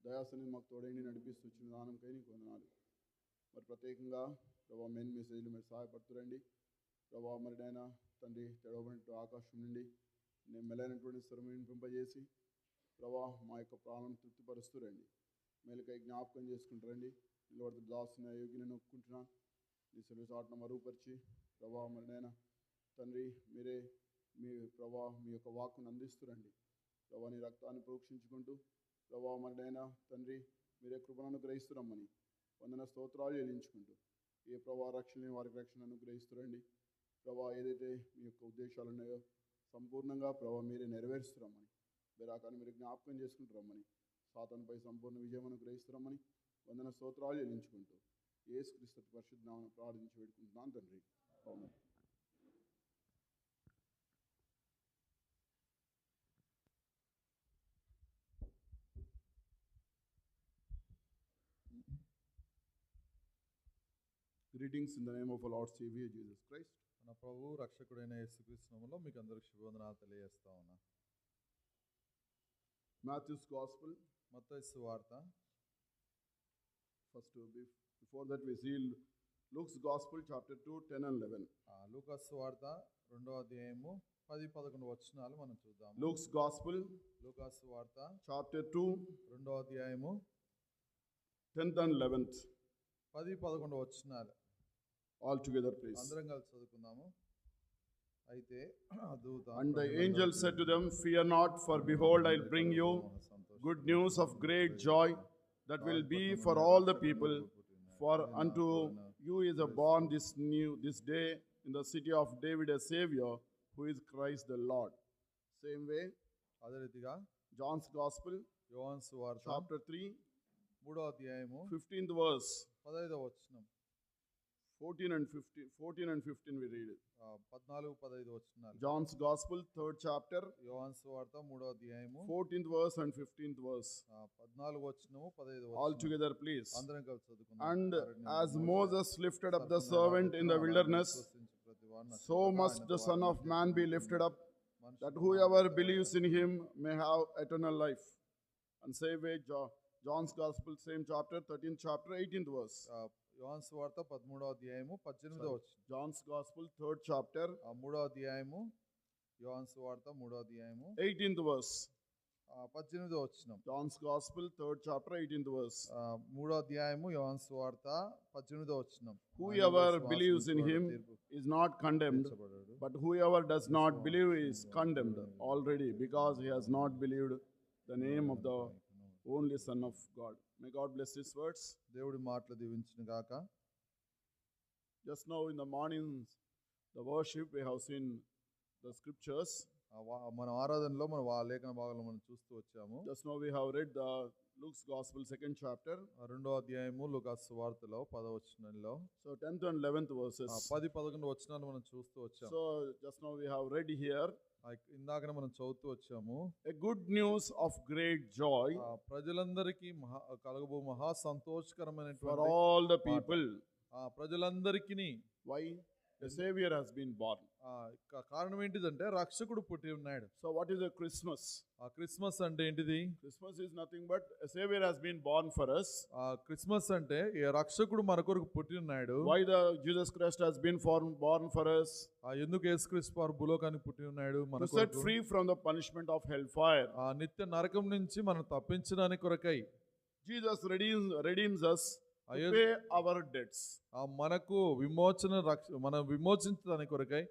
దయాసని మాకు తోడైండి నడిపిస్తూ వచ్చిన దానంకై నీకు వందనాలు. మరి ప్రత్యేకంగా ప్రభావ మెయిన్ మెసేజ్లు మీరు సహాయపడుతురండి ప్రభావ. మరి నాయన తండ్రి తెడవబడినట్టు ఆకాశం నుండి నేను మెలైనటువంటి స్వరం వినిపింపజేసి ప్రభావ మా యొక్క ప్రాణం తృప్తిపరుస్తురండి. మేలుకై జ్ఞాపకం చేసుకుంటారండి. నిలబడుతూ దాసుని అయోగ్యని నొక్కుంటున్నాను. నీ సెలవు చాటున మరుగుపరిచి ప్రభావ మరి నాయన తండ్రి మీరే మీ ప్రభావ మీ యొక్క వాక్కును అందిస్తురండి ప్రభావ. నీ రక్తాన్ని ప్రోక్షించుకుంటూ ప్రభావ మరి నాయన తండ్రి మీరే కృపను అనుగ్రహిస్తురమ్మని వందన స్తోత్రాలు చెల్లించుకుంటూ ఏ ప్రభావ రక్షణ వారికి రక్షణ అనుగ్రహిస్తురండి ప్రభావ. ఏదైతే మీ యొక్క ఉద్దేశాలు ఉన్నాయో సంపూర్ణంగా ప్రభావ మీరే నెరవేరుస్తురమ్మని బెరాకాన్ని మీరు జ్ఞాపకం చేసుకుంటారమ్మని సాతానుపై సంపూర్ణ విజయం అనుగ్రహిస్తురమ్మని వందన స్తోత్రాలు చెల్లించుకుంటూ యేసుక్రీస్తు పరిశుద్ధ నామమున ప్రార్థించి వేడుకుంటున్నాను తండ్రి. ఆమేన్. Greetings in the name of our Lord Savior Jesus Christ. మన ప్రభు రక్షకుడైన యేసుక్రీస్తు నామములో మీకు అందరికి శుభవందనాలు తెలియజేస్తా ఉన్నా. Matthew's Gospel. మత్తయి సువార్త. First, before that we see Luke's Gospel chapter 2, 10 and 11. లూకా సువార్త 2వ అధ్యాయము 10-11 వచనాలు మనం చూద్దాం. Luke's Gospel లూకా సువార్త chapter 2, 2వ అధ్యాయము 10th and 11th. 10-11 వచనాలు. All together please. అందరం కలిసి చదువుకుందాము. అయితే దూత And the angel said to them, "Fear not, for behold, I'll bring you good news of great joy that will be for all the people. For unto you is born this day in the city of David a Savior, who is Christ the Lord." Same way, అదే రీతిగా John's Gospel యోహాను సువార్త chapter 3, 3వ అధ్యాయము 15th verse. 15వ వచనం. 14 and 15 we read it. 14-15 వచనాలు. John's Gospel 3rd chapter, యోహాను సువార్త 3వ అధ్యాయము 14th verse and 15th verse. 14 వచనము 15 All వచనం. together please. అందరం కలిసి చదువుకుందాం. And as Moses lifted up the servant in the wilderness, so must the Son of Man be lifted up, that whoever believes in him may have eternal life. And same way, John's Gospel, same chapter, 13th chapter, 18th verse. యోహాను సువార్త 13వ అధ్యాయము 18వ వచనం. John's Gospel, 3rd chapter, 3వ అధ్యాయము యోహాను సువార్త 3వ అధ్యాయము 18th verse. 18వ వచనం. John's Gospel, 3rd chapter, 18th verse. 3వ అధ్యాయము యోహాను సువార్త 18వ వచనం. Whoever believes in him is not condemned, but whoever does not believe is condemned already, because he has not believed the name of the only Son of God. May God bless his words. దేవుడి మాటలు దీవించును గాక. Just now in the mornings, the worship, we have seen the scriptures. మన ఆరాధనలో మన లేఖన భాగంలో మనం చూస్తూ వచ్చాము. Just now we have read the Luke's Gospel 2nd chapter. 2వ అధ్యాయము లూకా సువార్తలో 10వ వచనంలో. So 10th and 11th verses. 10-11 వచనాలు మనం చూస్తూ వచ్చాము. So just now we have read here ఇందాకనే మనం చదువుతూ వచ్చాము. a good news of great joy ప్రజలందరికీ కలగబో మహా for సంతోషకరమైనటువంటి all the people. ప్రజలందరికీ. Why? A Savior has been born. కారణం ఏంటిదంటే రక్షకుడు పుట్టి ఉన్నాడు. So what is a Christmas? Christmas అంటే ఏంటిది? Christmas is nothing but a Savior has been born for us. Christmas అంటే రక్షకుడు మన కొరకు పుట్టి ఉన్నాడు. Why the Jesus Christ has been born for us? ఎందుకు యేసుక్రీస్తు వారు భూలోకానికి పుట్టి ఉన్నాడు? To set free from the punishment of hellfire. నిత్య నరకం నుంచి మనం తప్పించడానికి కొరకై Jesus redeems us to pay our debts. మనకు మనం విమోచించడానికి కొరకై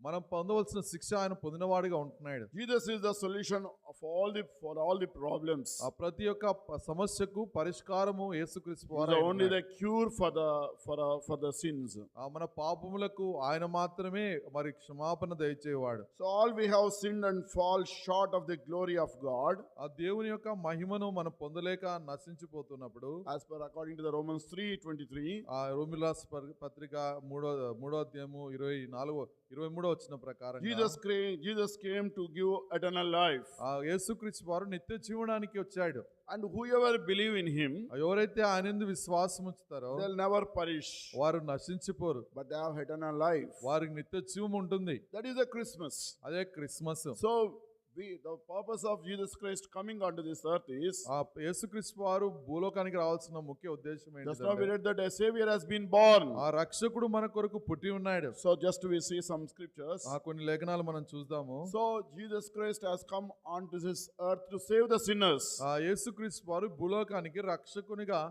మనం పొందవలసిన శిక్ష ఆయన పొందినవాడిగా ఉంటున్నాడు. Jesus is the solution for all the problems. ప్రతి ఒక్క సమస్యకు పరిష్కారము యేసుక్రీస్తు వారే. Only the cure for the sins. మన పాపములకు ఆయన మాత్రమే మరి క్షమాపణ దయచేవాడు. So all we have sinned and fall short of the glory of God. దేవుని యొక్క మహిమను మనం పొందలేక నశించిపోతున్నప్పుడు, as per according to the Romans 3:23, రోమీయుల పత్రిక 3వ అధ్యాయము 23వ వచనం ప్రకారం Jesus came to give eternal life. యేసుక్రీస్తు వారు నిత్య జీవనానికి వచ్చాడు. And whoever believe in him, ఎవరైతే ఆయనందు విశ్వాసం ఉంచుతారో they'll never perish, వారు నశించిపోరు, but they have eternal life. వారికి నిత్య జీవం ఉంటుంది. That is a Christmas. అదే Christmas. So the purpose of Jesus Christ coming onto this earth is, ఆ యేసుక్రీస్తు వారు భూలోకానికి రావాల్సిన ముఖ్య ఉద్దేశం just now we ఏంటంటే read that a Savior has been born. ఆ రక్షకుడు మన కొరకు పుట్టి ఉన్నాడు. So just we see some scriptures. ఆ కొన్ని లేఖనాలు మనం చూద్దాము. So Jesus Christ has come onto this earth to save the sinners. ఆ యేసుక్రీస్తు వారు భూలోకానికి రక్షకునిగా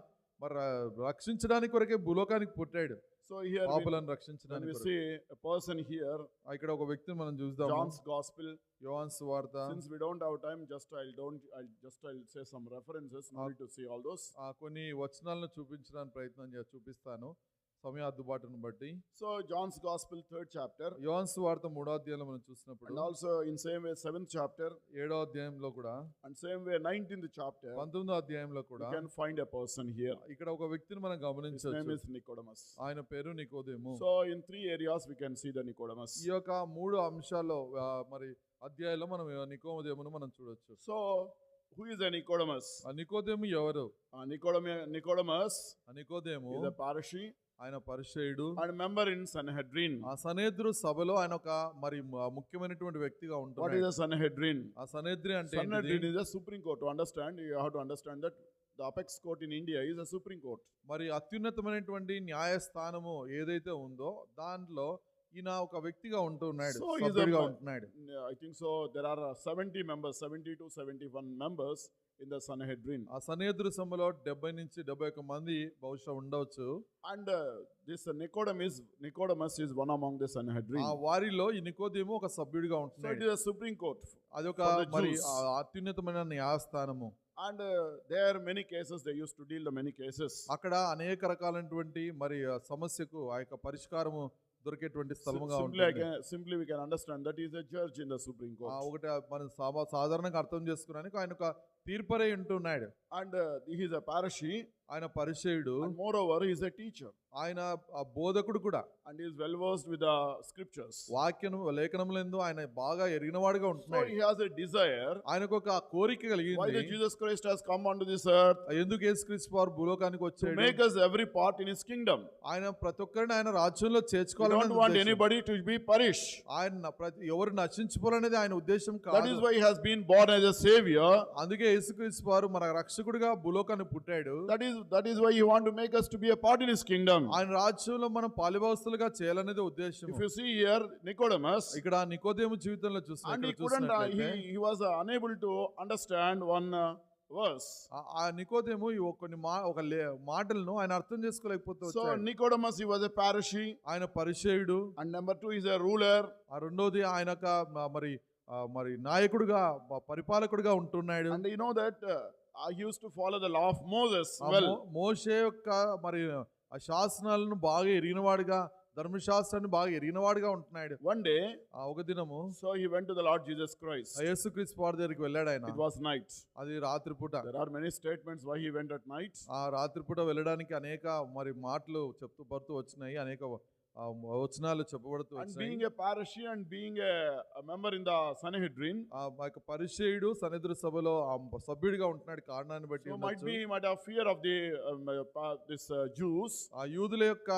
మరి రక్షించడానికి కొరకే భూలోకానికి పుట్టాడు. So here పాపులను when రక్షించడానికి we కొరకు. see a person here, ఇక్కడ ఒక వ్యక్తిని మనం చూద్దాము. John's Gospel. యోహాను సువార్త. Since we don't have time, I'll say some references. No need to see all those. కొన్ని వచనాలను చూపించడానికి చూపిస్తాను సమయ అందుబాటును బట్టి. So John's Gospel 3rd chapter, యోహాను సువార్త 3వ అధ్యాయంలో మనం చూసినప్పుడు, and also in same way 7th chapter, 7వ అధ్యాయంలో కూడా, and same way 19th chapter, 19వ అధ్యాయంలో you కూడా can find a person here. ఇక్కడ ఒక వ్యక్తిని మనం His name గమనించవచ్చు. is Nicodemus. ఆయన పేరు నికోదేము. So in 3 areas we can see the Nicodemus. ఈ యొక్క 3 అంశాల్లో మరి అధ్యాయంలో మనం నికోదేమును మనం చూడొచ్చు. So who is a Nicodemus? ఆ నికోదేము ఎవరు? Nicodemus ఆ నికోదేము is a Pharisee ఆయన పరిసయ్యుడు, and member in Sanhedrin. ఆ సనేద్రు సభలో ఆయన ఒక మరి ముఖ్యమైనటువంటి వ్యక్తిగా What is ఉంటున్నాడు. a Sanhedrin? ఆ సనేద్రి అంటే Sanhedrin ఏంటిది? is a Supreme Court. To understand, you have to understand that the apex court in India is a Supreme Court. మరి అత్యున్నతమైనటువంటి న్యాయస్థానము ఏదైతే ఉందో దాంట్లో ఈయన ఒక వ్యక్తిగా ఉంటున్నాడు, So he's a సభ్యుడిగా ఉంటున్నాడు. I think so. There are 70 members, 70 to 71 members in the Sanhedrin. ఆ సనేద్రు సభలో 70 నుంచి 71 మంది బహుశా ఉండవచ్చు. And this Nicodemus is one among the Sanhedrin. ఆ వారిలో ఈ నికోదేము ఒక సభ్యుడిగా So it ఉంటున్నాడు. is a Supreme Court. అదొక for the మరి Jews. అత్యున్నతమైన న్యాయస్థానము. And there many cases, they used to deal the many cases. అక్కడ అనేక రకాలైనటువంటి మరి సమస్యకు ఆ యొక్క పరిష్కారము దొరికేటువంటి స్థలముగా ఉంటుంది. Simply we can understand that is a judge in the Supreme Court. ఒకటి మనం సాధారణంగా అర్థం చేసుకోవడానికి ఆయన ఒక తీర్పరై ఉంటున్నాడు. And he is a Pharisee. ఆయన పరిచయుడు, And moreover, he is a teacher. ఆయన ఆ బోధకుడు కూడా. And he is well versed with the scriptures. వాక్యం లేఖనములందు ఆయన బాగా ఎరిగినవాడుగా So ఉంటున్నాడు. he has a desire. ఆయనకు ఒక కోరిక Why the కలిగింది. Jesus Christ has come onto this earth? ఎందుకు యేసుక్రీస్తు వారు భూలోకానికి To వచ్చాడు? make us every part in his kingdom. ఆయన ప్రతి ఒక్కరిని ఆయన రాజ్యంలో We don't చేర్చుకోవాలని want anybody to be perished. ఆయన ఎవరు నశించుకోవాలనేది ఆయన ఉద్దేశం That కాదు. is why he has been born as a savior. అందుకే యేసుక్రీస్తు వారు మన రక్షకుడిగా భూలోకాన్ని పుట్టాడు. That is why he want to make us to be a part in his kingdom. ఆయన రాజ్యంలో మనం పాలిభాగస్తులుగా చేయాలనేది ఉద్దేశం. If you see here, Nicodemus, ఇక్కడ నికోదేము జీవితంలో and he చూసినట్లయితే he was unable to understand one verse. ఆ నికోదేము కొన్ని మాటలను ఆయన అర్థం చేసుకోలేకపోతే So వచ్చాడు. Nicodemus, he was a Pharisee, ఆయన పరిచయుడు. and number 2 is a ruler. ఆ రెండోది ఆయన మరి నాయకుడుగా పరిపాలకుడుగా ఉంటున్నాడు. And you know that he used to follow the law of Moses ఆ well. మోషే యొక్క మరి ఆ శాసనాలను బాగా ఎరిగినవాడుగా, ధర్మశాస్త్రాన్ని బాగా ఎరిగినవాడుగా ఉంటున్నాడు. One day, ఒక దినము so he went to the Lord Jesus Christ. యేసుక్రీస్తు వారి దగ్గరికి వెళ్ళాడు ఆయన. It was night. అది రాత్రిపూట. There are many statements why he went at night. ఆ రాత్రిపూట వెళ్ళడానికి అనేక మరి మాటలు పడుతూ వచ్చినాయి, అనేక వచనాలు చెప్పబడుతూ And వచ్చినాయి. being a Pharisee and being a member in the Sanhedrin, ఆ యొక్క పరిచయుడు సన్నిధి సభలో సభ్యుడిగా ఉంటున్నాడు కారణాన్ని బట్టి so ఉండొచ్చు. might have fear of the this Jews. ఆ యూదుల యొక్క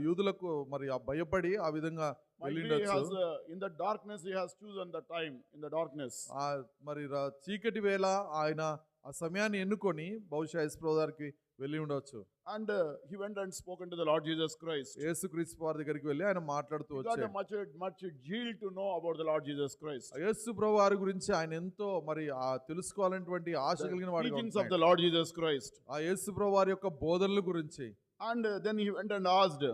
యూదులకు మరి ఆ భయపడి ఆ విధంగా Might be he వెళ్ళిండొచ్చు. has in the darkness he has chosen the time in the darkness. ఆ మరి చీకటి వేళ ఆయన ఆ సమయాన్ని ఎన్నుకొని బహుశా యేసుప్రభు గారికి వెళ్ళి ఉండవచ్చు. And he went and spoken to the Lord Jesus Christ. యేసుక్రీస్తు వారి దగ్గరికి వెళ్ళి ఆయన మాట్లాడుతూ He got వచ్చాడు. a much zeal to know about the Lord Jesus Christ. యేసుప్రభు వారి గురించి ఆయన ఎంతో మరి ఆ తెలుసుకోవాలనేటువంటి ఆశ కలిగిన వాడిగా Teachings of ఉంటున్నాడు. the Lord Jesus Christ. ఆ యేసుప్రభు వారి యొక్క బోధనల గురించి And then he went and asked.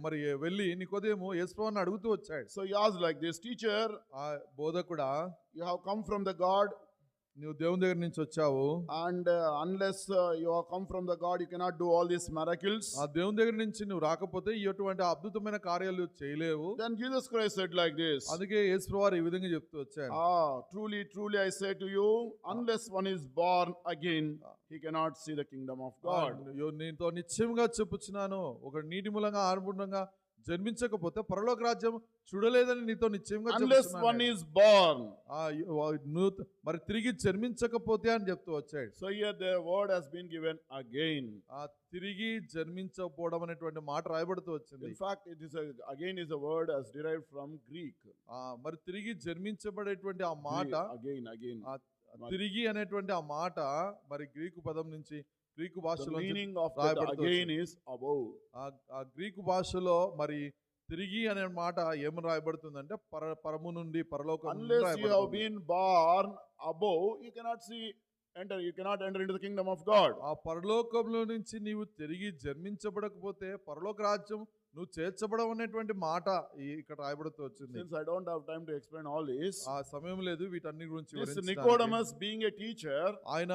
మరి వెళ్ళి నికోదేము యేసుప్రభుని అడుగుతూ వచ్చాడు. So he asked like this, teacher, ఆ బోధకుడా, you have come from the God, నువ్వు దేవుని దగ్గర నుంచి వచ్చావు. and unless you have come from the God, you cannot do all these miracles. ఆ దేవుని దగ్గర నుంచి నువ్వు రాకపోతే ఇటువంటి అద్భుతమైన కార్యాలు చేయలేవు. Then Jesus Christ said like this. అందుకే యేసుప్రభు వారు ఈ విధంగా చెప్తూ వచ్చారు. Truly I say to you, unless one is born again, he cannot see the kingdom of God. నీతో నిశ్చయంగా చెప్పుచున్నాను, ఒక నీటి మూలంగా ఆరుబుండంగా జన్మించకపోతే పరలోక రాజ్యం చూడలేదని నీతో నిశ్చయంగా Unless చెప్తున్నాను one నేను. is born. మరి తిరిగి జన్మించకపోతే అని చెప్తూ వచ్చాడు. So here the word has been given again. తిరిగి జన్మించకపోవడం అనేటువంటి మాట రాయబడుతూ వచ్చింది. In fact, it is again is a word as derived from Greek. మరి తిరిగి జన్మించబడేటువంటి ఆ మాట Again. తిరిగి అనేటువంటి ఆ మాట మరి గ్రీకు పదం నుంచి గ్రీకు The భాషలో meaning of that again is above. ఆ గ్రీకు భాషలో మరి తిరిగి అనే మాట ఏమని రాయబడుతుందంటే పరము నుండి పరలోకం నుండి Unless you have రాయబడుతుంది. been born above, you cannot enter into the kingdom of God. ఆ పరలోకంలో నుంచి నీవు తిరిగి జన్మించబడకపోతే పరలోక రాజ్యం నువ్వు చేర్చబడవు అనేటువంటి మాట ఇక్కడ రాయబడుతూ వచ్చింది. Since I don't have time to explain all this, ఆ సమయం లేదు వీటన్ని గురించి this వివరించడానికి. Nicodemus being a teacher, ఆయన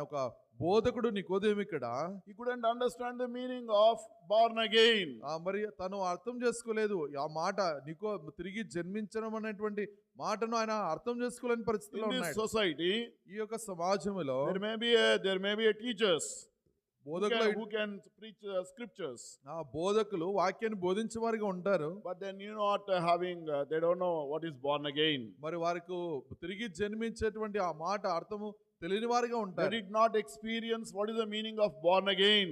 ఒక బోధకుడు నికోదేము ఇక్కడ he couldn't understand the meaning of born again. మరి తను అర్థం చేసుకోలేదు ఆ మాట తిరిగి జన్మించడం అనేటువంటి మాటను ఆయన అర్థం చేసుకోలేని పరిస్థితిలో In this ఉన్నాడు. society, ఈ యొక్క సమాజంలో there may be a teachers బోధకులు who can preach scriptures, బోధకులు వాక్యాన్ని బోధించే వారిగా ఉంటారు. but then they don't know what is born again. మరి వారికి తిరిగి జన్మించేటువంటి ఆ మాట అర్థము తెలియని వారిగా They ఉంటారు. did not experience what is the meaning of born again.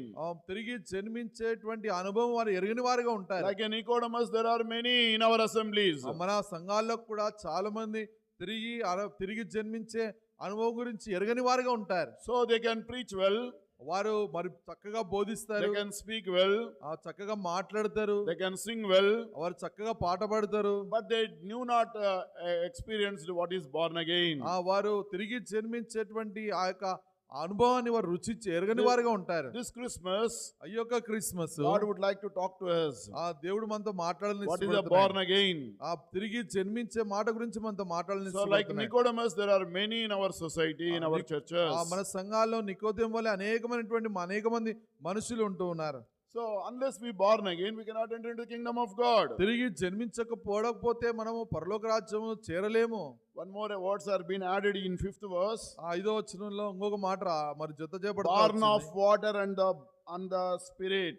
తిరిగి జన్మించేటువంటి అనుభవం వారు ఎరగని వారిగా ఉంటారు. Like a Nicodemus, there are many in our assemblies. మన సంఘాల్లో కూడా చాలా మంది తిరిగి జన్మించే అనుభవం గురించి ఎరగని వారిగా ఉంటారు. So they can preach well, వారు మరి చక్కగా బోధిస్తారు, they can speak well, చక్కగా మాట్లాడతారు, they can sing well, వారు చక్కగా పాట పాడతారు. but they knew not experienced what is born again. వారు తిరిగి జన్మించేటువంటి ఆ యొక్క అనుభవాన్ని వారు రుచి ఎరగని వారిగా ఉంటారు. This Christmas, ఈ యొక్క Christmas God would like to talk to us. దేవుడు మనతో మాట్లాడాలని What is a born again? తిరిగి జన్మించే మాట గురించి మనతో మాట్లాడాలని So like Nicodemus, there are many in our society, in our churches. మన సంఘాల్లో నికోదేము వలె అనేక మంది మనుషులు ఉంటూ ఉన్నారు. So unless we born again, we cannot enter into the kingdom of God. తిరిగి జన్మించకపోతే మనము పరలోక రాజ్యము చేరలేము. One more words are being added in 5th verse. 5వ వచనంలో ఇంకొక మాట మరి జత Born చేయబడుతుంది. of water and the spirit.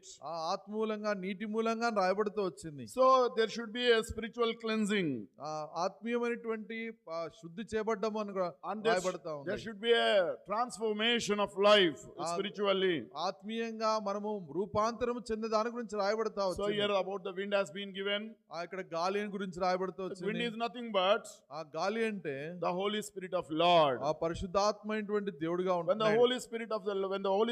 ఆత్మ మూలంగా నీటి మూలంగా రాయబడుతూ వచ్చింది. So there should be a spiritual cleansing. ఆత్మీయమైనటువంటి శుద్ధి చేయబడ్డము అని And రాయబడతా ఉంది. there should be a transformation of life spiritually. ఆత్మీయంగా మనము రూపాంతరం చెందే దాని గురించి రాయబడతా So వచ్చింది. here about the wind has been given. ఇక్కడ గాలి గురించి రాయబడుతూ The wind వచ్చింది. is nothing but ఆ గాలి అంటే the Holy Spirit of Lord. ఆ పరిశుద్ధాత్మైనటువంటి దేవుడిగా When the ఉంటాడు. Holy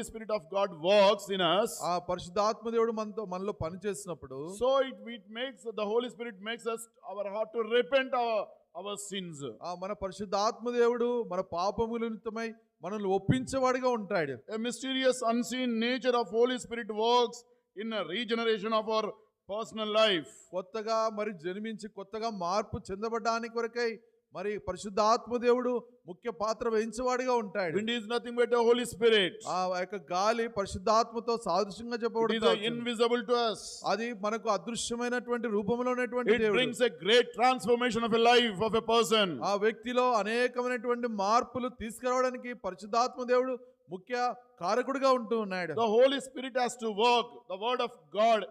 Spirit of God works in us, ఆ పరిశుద్ధాత్మ దేవుడు మనలో పని చేసినప్పుడు so it makes the Holy Spirit makes us our heart to repent our sins. మన పరిశుద్ధాత్మ దేవుడు మన పాపముల నిమిత్తమై మనల్ని ఒప్పించేవాడిగా ఉంటాడు. A mysterious unseen nature of Holy Spirit works in a regeneration of our personal life. కొత్తగా మరి జన్మించి కొత్తగా మార్పు చెందబడడానికి కొరకై మరి పరిశుద్ధాత్మ దేవుడు ముఖ్య పాత్ర వహించేవాడిగా ఉంటాడు. Wind is nothing but the Holy Spirit. ఆ యొక్క గాలి పరిశుద్ధాత్మతో సాదృశ్యంగా It is చెప్పబడుతుంది. invisible to us. అది మనకు అదృశ్యమైనటువంటి రూపంలో ఉన్నటువంటి It దేవుడు. brings a great transformation of a life of a person. ఆ వ్యక్తిలో అనేకమైనటువంటి మార్పులు తీసుకురావడానికి పరిశుద్ధాత్మ దేవుడు ముఖ్య కారకుడిగా ఉంటూ ఉన్నాడు. The Holy Spirit has to work. The word of God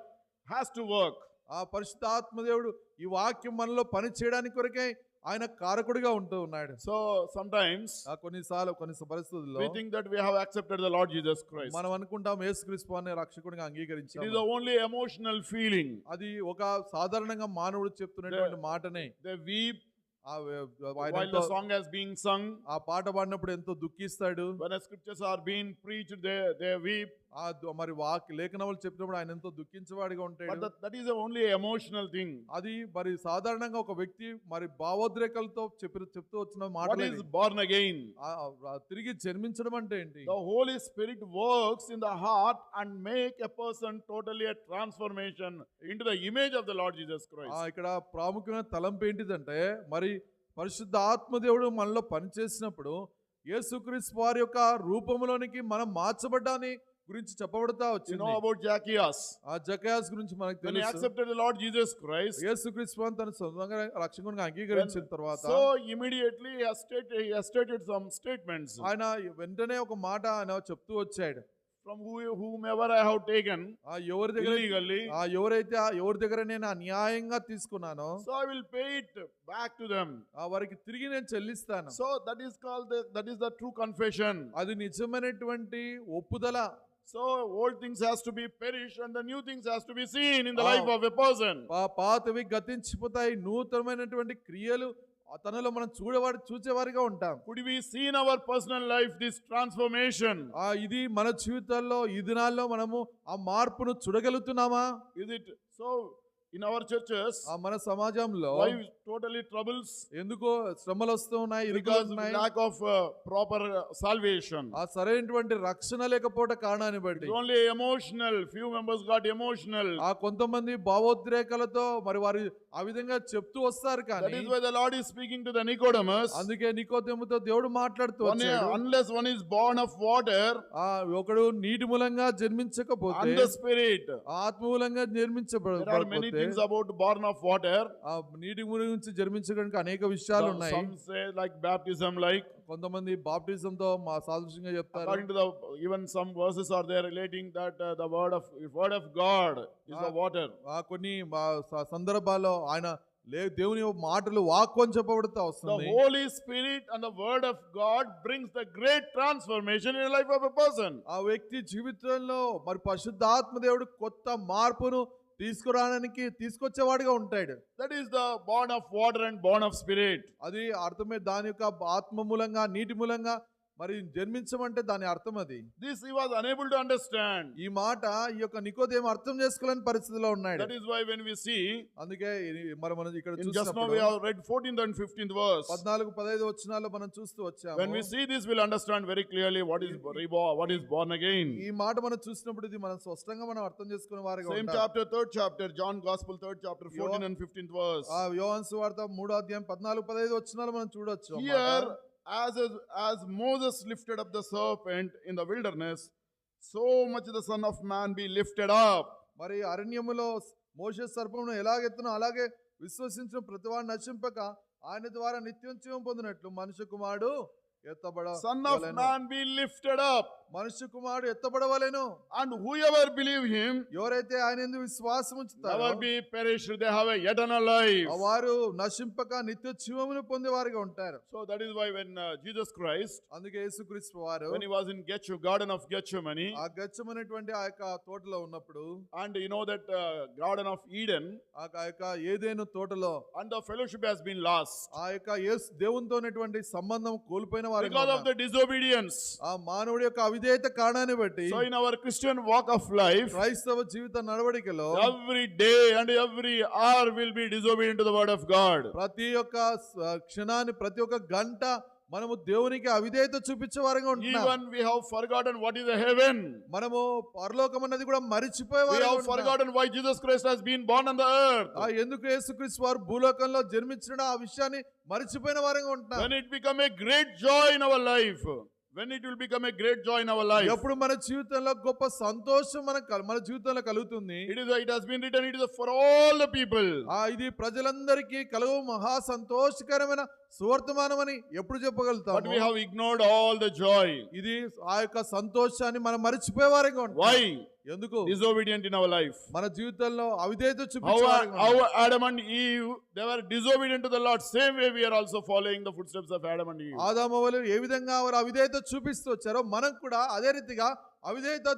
has to work. ఆ పరిశుద్ధాత్మ దేవుడు ఈ వాక్యం మనలో పని చేయడానికి కొరకే ఆయన కారకుడిగా ఉంటూ ఉన్నాడు. So sometimes కొన్ని పరిస్థితుల్లో we think that we have accepted the Lord Jesus Christ. మనం అనుకుంటాం యేసుక్రీస్తు అనే రక్షకుడిగా It is అంగీకరించాం. the only emotional feeling. అది ఒక సాధారణంగా మానవుడు చెప్తున్నటువంటి మాటనే. They weep ఆయన while the song is being sung. ఆ పాట పాడినప్పుడు ఎంతో దుఃఖిస్తాడు. When the scriptures are being preached, they weep. మరి లేఖనములు చెప్పినప్పుడు ఆయన ఎంతో దుఃఖించేవాడిగా ఉంటాడు. But that is the only emotional thing. అది మరి సాధారణంగా ఒక వ్యక్తి మరి భావోద్రేకాలతో చెప్తూ వచ్చిన మాట. What is born again? తిరిగి జన్మించడం అంటే ఏంటి? The Holy Spirit works in the heart and make a person totally a transformation into the image of the Lord Jesus Christ. ఇక్కడ ప్రాముఖ్యమైన తలంపు ఏంటిదంటే మరి పరిశుద్ధ ఆత్మదేవుడు మనలో పనిచేసినప్పుడు యేసుక్రీస్తు వారి యొక్క రూపంలోనికి మనం మార్చబడ్డాని గురించి చెప్పబడతా You వచ్చింది. know about Zacchaeus. ఆ జకయాస్ గురించి మనకు When he తెలుసు. accepted the Lord Jesus Christ, యేసుక్రీస్తు వారిని తన సొంతంగా రక్షకునిగా అంగీకరించిన తర్వాత so immediately he has stated some statements. ఆయన వెంటనే ఒక మాట ఆయన చెప్తూ వచ్చాడు. from whomever I have taken ఎవరి దగ్గర illegally, ఎవరి దగ్గర నేను అన్యాయంగా తీసుకున్నానో so I will pay it back to them. వారికి తిరిగి నేను చెల్లిస్తాను. So that is the true confession. అది నిజమైనటువంటి ఒప్పుదల. So old things has to be perished and the new things has to be seen in the life of a person. పాతవి గతించిపోతాయి, నూతనమైనటువంటి క్రియలు తనలో మనం చూచేవారిగా ఉంటాం. Could we see in our personal life this transformation? ఇది మన జీవితాల్లో ఈ దినాల్లో మనము ఆ మార్పును చూడగలుగుతున్నామా? Is it so? In our churches, మన సమాజంలో why totally troubles? ఎందుకో శ్రమలు వస్తూ ఉన్నాయి, Because lack of proper salvation. ఆ సరైనటువంటి రక్షణ లేకపోవట కారణాన్ని బట్టి It's only emotional. Few members got emotional. కొంతమంది భావోద్రేకాలతో మరి వారు ఆ విధంగా చెప్తూ వస్తారు. That కానీ is why the Lord is speaking to the Nicodemus. అందుకే నికోదేముతో దేవుడు మాట్లాడుతూ వచ్చాడు. Unless one is born of water, ఒకడు నీటి మూలంగా జన్మించకపోతే, and the Spirit. ఆత్మ మూలంగా There are many జన్మించబడకపోతే, things about born of water. నీటి గురించి జన్మించడానికి అనేక విషయాలు ఉన్నాయి. Some say like baptism, like కొంతమంది బాప్టిజం తో మా సాదృశ్యంగా చెప్తారు. according to the even some verses are there relating that the word of God is the water. కొన్ని సందర్భాల్లో ఆయన దేవుని మాటలు వాక్కు అని చెప్పబడుతూ The వస్తుంది. Holy Spirit and the word of God brings the great transformation in the life of a person. ఆ వ్యక్తి జీవితంలో మరి పరిశుద్ధాత్మ దేవుడు కొత్త మార్పును తీసుకొచ్చేవాడిగా ఉంటాడు. That is the born of water and born of spirit. అది అర్థమే దాని యొక్క ఆత్మ మూలంగా నీటి మూలంగా మరి జన్మించమంటే దాని అర్థం అది. This he was unable to understand. ఈ మాట ఈ యొక్క నికోదేము అర్థం చేసుకోలేని పరిస్థితిలో ఉన్నాడు. That is why when we see, అందుకే మరి మనం ఇక్కడ just now we have read 14th and 15th verse. 14-15 వచనాల్లో మనం చూస్తూ వచ్చాము. When we see this, we'll understand very clearly what is born again. ఈ మాట మనం చూసినప్పుడు ఇది మనం స్పష్టంగా మనం అర్థం చేసుకునే వారిగా Same ఉంటాం. chapter, 3rd chapter, John Gospel, 3rd chapter, 14th and 15th verse. యోహాను సువార్త 3వ అధ్యాయం 14-15 వచనాలు మనం చూడొచ్చు. Here, as Moses lifted up the serpent in the wilderness, so much the Son of Man be lifted up. మరి అరణ్యములో మోషే సర్పమును ఎలాగెత్తునో అలాగే విశ్వసించిన ప్రతివాడు నశింపక ఆయన ద్వారా నిత్యం జీవం పొందినట్లు మనుష్య కుమారుడు Son of Man be lifted up. మనుష్య కుమారుడు ఎత్తబడవలెను. And whoever believe him, ఎవరైతే ఆయన యందు విశ్వాసం ఉంచుతారో never be perished, they have a eternal life. వారు నశింపక నిత్య జీవమును పొందేవారిగా ఉంటారు. So that is why when Jesus Christ, అందుకే యేసుక్రీస్తు వారు when he was in Garden of Gethsemane, ఆ గెత్సెమనేటువంటి ఆ యొక్క తోటలో ఉన్నప్పుడు, and you know that Garden of Eden, ఆ యొక్క ఏదెను తోటలో and the fellowship has been lost ఆ యొక్క దేవునితో ఉన్నటువంటి సంబంధం కోల్పోయిన వారు because of the disobedience. ఆ మానవుడి యొక్క అవిధేయత కారణాన్ని బట్టి So in our Christian walk of life, క్రైస్తవ జీవిత నడవడికలో every day and every hour will be disobedient to the word of God. ప్రతి ఒక్క క్షణాన్ని ప్రతి ఒక్క గంట మనము దేవునికి అవిధేయత చూపించే వారంగా ఉంటున్నాం. Even we have forgotten what is the heaven. మనము పరలోకం అన్నది కూడా మరిచిపోయే We వారంగా have forgotten why Jesus Christ has been born on the earth. ఎందుకు యేసుక్రీస్తు వారు భూలోకంలో జన్మించిన ఆ విషయాన్ని మరిచిపోయిన వారంగా ఉంటున్నాం. When it become a great joy in our life, when it will become a great joy in our life, ఎప్పుడు మన జీవితంలో గొప్ప సంతోషం మన జీవితంలో కలుగుతుంది. it has been written, it is for all the people. ఇది ప్రజలందరికీ కలుగు మహా సంతోషకరమైన సువర్తమానం అని ఎప్పుడు చెప్పగలుగుతాం? But we have ignored all the joy. ఇది ఆ యొక్క సంతోషాన్ని మనం మరిచిపోయే వారంగా ఉంటాం. Why? ఎందుకు? Disobedient in our life. మన జీవితంలో అవిధేయత చూపించారు. How Adam and Eve, they were disobedient to the Lord. Same way we are also following the footsteps of Adam and Eve. ఆదామవ్వలు ఏ విధంగా వారు అవిధేయత చూపిస్తూ వచ్చారో మనం కూడా అదే రీతిగా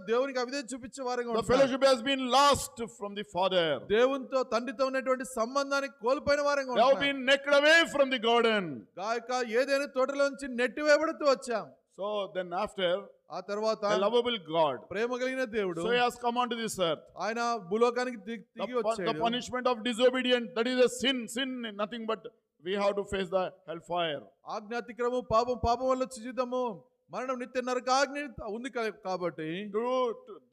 దేవునికి అవిధేయత చూపించే వారంగా The ఉంటాం. fellowship has been lost from the Father. దేవునితో తండ్రితో ఉన్నటువంటి సంబంధాన్ని కోల్పోయిన వారంగా They have ఉంటాం. been necked away from the garden. గాయక ఏదైనా తోటలో నుంచి నెట్టివేయబడుతూ వచ్చాం. So then after, ఆ తర్వాత the lovable God, ప్రేమ కలిగిన దేవుడు so he has come onto this earth. ఆయన భూలోకానికి దిగి The వచ్చాడు. punishment of disobedience, that is a sin, nothing but we have to face the hellfire. ఆజ్ఞాతిక్రమము పాపం వల్ల జీవితము మరణం నిత్య నరకాగ్ని ఉంది కాబట్టి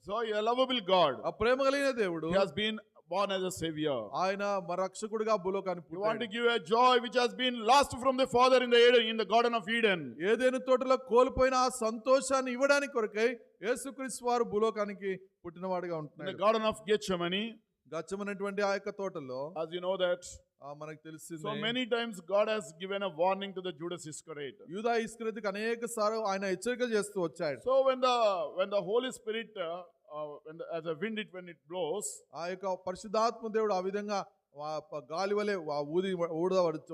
So a lovable God, ఆ ప్రేమ కలిగిన దేవుడు he has been born as a savior. ఆయన మన రక్షకుడిగా భూలోకానికి You want to పుట్టాడు. give a joy which has been lost from the Father in the Garden of Eden. ఏదైనా తోటలో కోల్పోయిన ఆ సంతోషాన్ని ఇవ్వడానికి కొరకై యేసుక్రీస్తు వారు భూలోకానికి పుట్టినవాడిగా In the ఉంటున్నాడు. Garden of Gethsemane, గచ్చమనేటువంటి ఆ యొక్క తోటలో as you know that మనకు So తెలిసింది. many times God has given a warning to the Judas Iscariot. యూదా ఇస్కరియోతుకు అనేక సార్లు ఆయన హెచ్చరికలు చేస్తూ వచ్చాడు. So when the Holy Spirit as a wind when it blows, ఆ యొక్క పరిశుద్ధాత్మ దేవుడు ఆ విధంగా గాలి వలె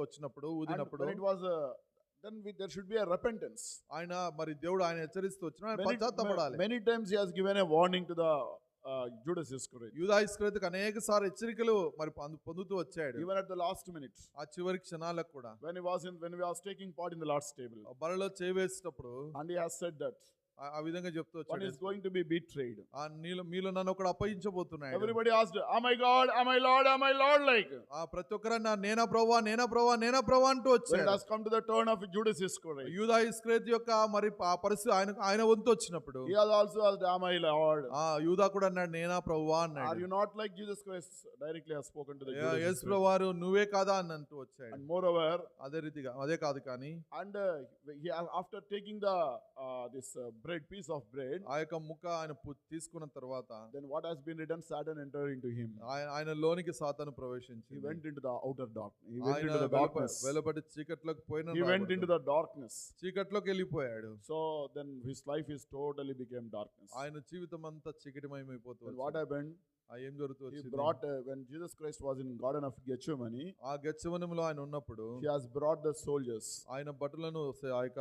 వచ్చినప్పుడు and ఊదినప్పుడు when it was there should be a repentance. ఆయన మరి దేవుడు ఆయన హెచ్చరిస్తూ వచ్చిన ఆయన పశ్చాత్తాపడాలి. Many times he has given a warning to the Judas Iscariot. యూదా ఇస్కరియోతుకు అనేక సార్లు హెచ్చరికలు మరి పొందుతూ వచ్చాడు. Even at the last minute, ఆ చివరి క్షణాలకు కూడా when he was taking part in the Lord's table, బలలో చేవేసేటప్పుడు and he has said that ఆ విధంగా చెప్తూ one వచ్చాడు, is going to be betrayed. మీలో నన్ను ఒకడు అప్పగించబోతున్నాడు. Everybody asked, "Am I God? Am I Lord? Am I Lord?" Like. ప్రతి ఒక్కరన్నా నేనా ప్రభువా నేనా ప్రభువా నేనా ప్రభువా అంటూ When it వచ్చాడు. has come to the turn of Judas Iscariot, యూదా ఇస్కరియోతు యొక్క మరి ఆ పరిస్థితి ఆయన వంతు వచ్చినప్పుడు he has also asked, "Am I Lord?" యూదా కూడా అన్నాడు నేనా ప్రభువా Are అన్నాడు. you not like Jesus Christ directly has spoken to the Yesu Judas Iscariot? ప్రభువారు నువ్వే కాదా అని అంటూ వచ్చాడు. And moreover, అదే కాదు కానీ and after taking this piece of bread, ఆ యొక్క ముక్క ఆయన తీసుకున్న తర్వాత then what has been written, Satan entered into him. ఆయన లోనికి సాతాను He ప్రవేశించి went into the outer darkness. He went ఆయన into the darkness. వెలుపటి చీకట్లోకి పోయిన He went into the darkness. చీకట్లోకి వెళ్ళిపోయాడు. So then his life is totally became darkness. ఆయన జీవితం అంతా చీకటిమయమైపోతుంది. Then what happened? ఏం జరుగుతూ He వచ్చింది? brought when Jesus Christ was in Garden of Gethsemane, ఆ గెత్సేమనెలో ఆయన ఉన్నప్పుడు he has brought the soldiers. ఆయన భటులను ఆ యొక్క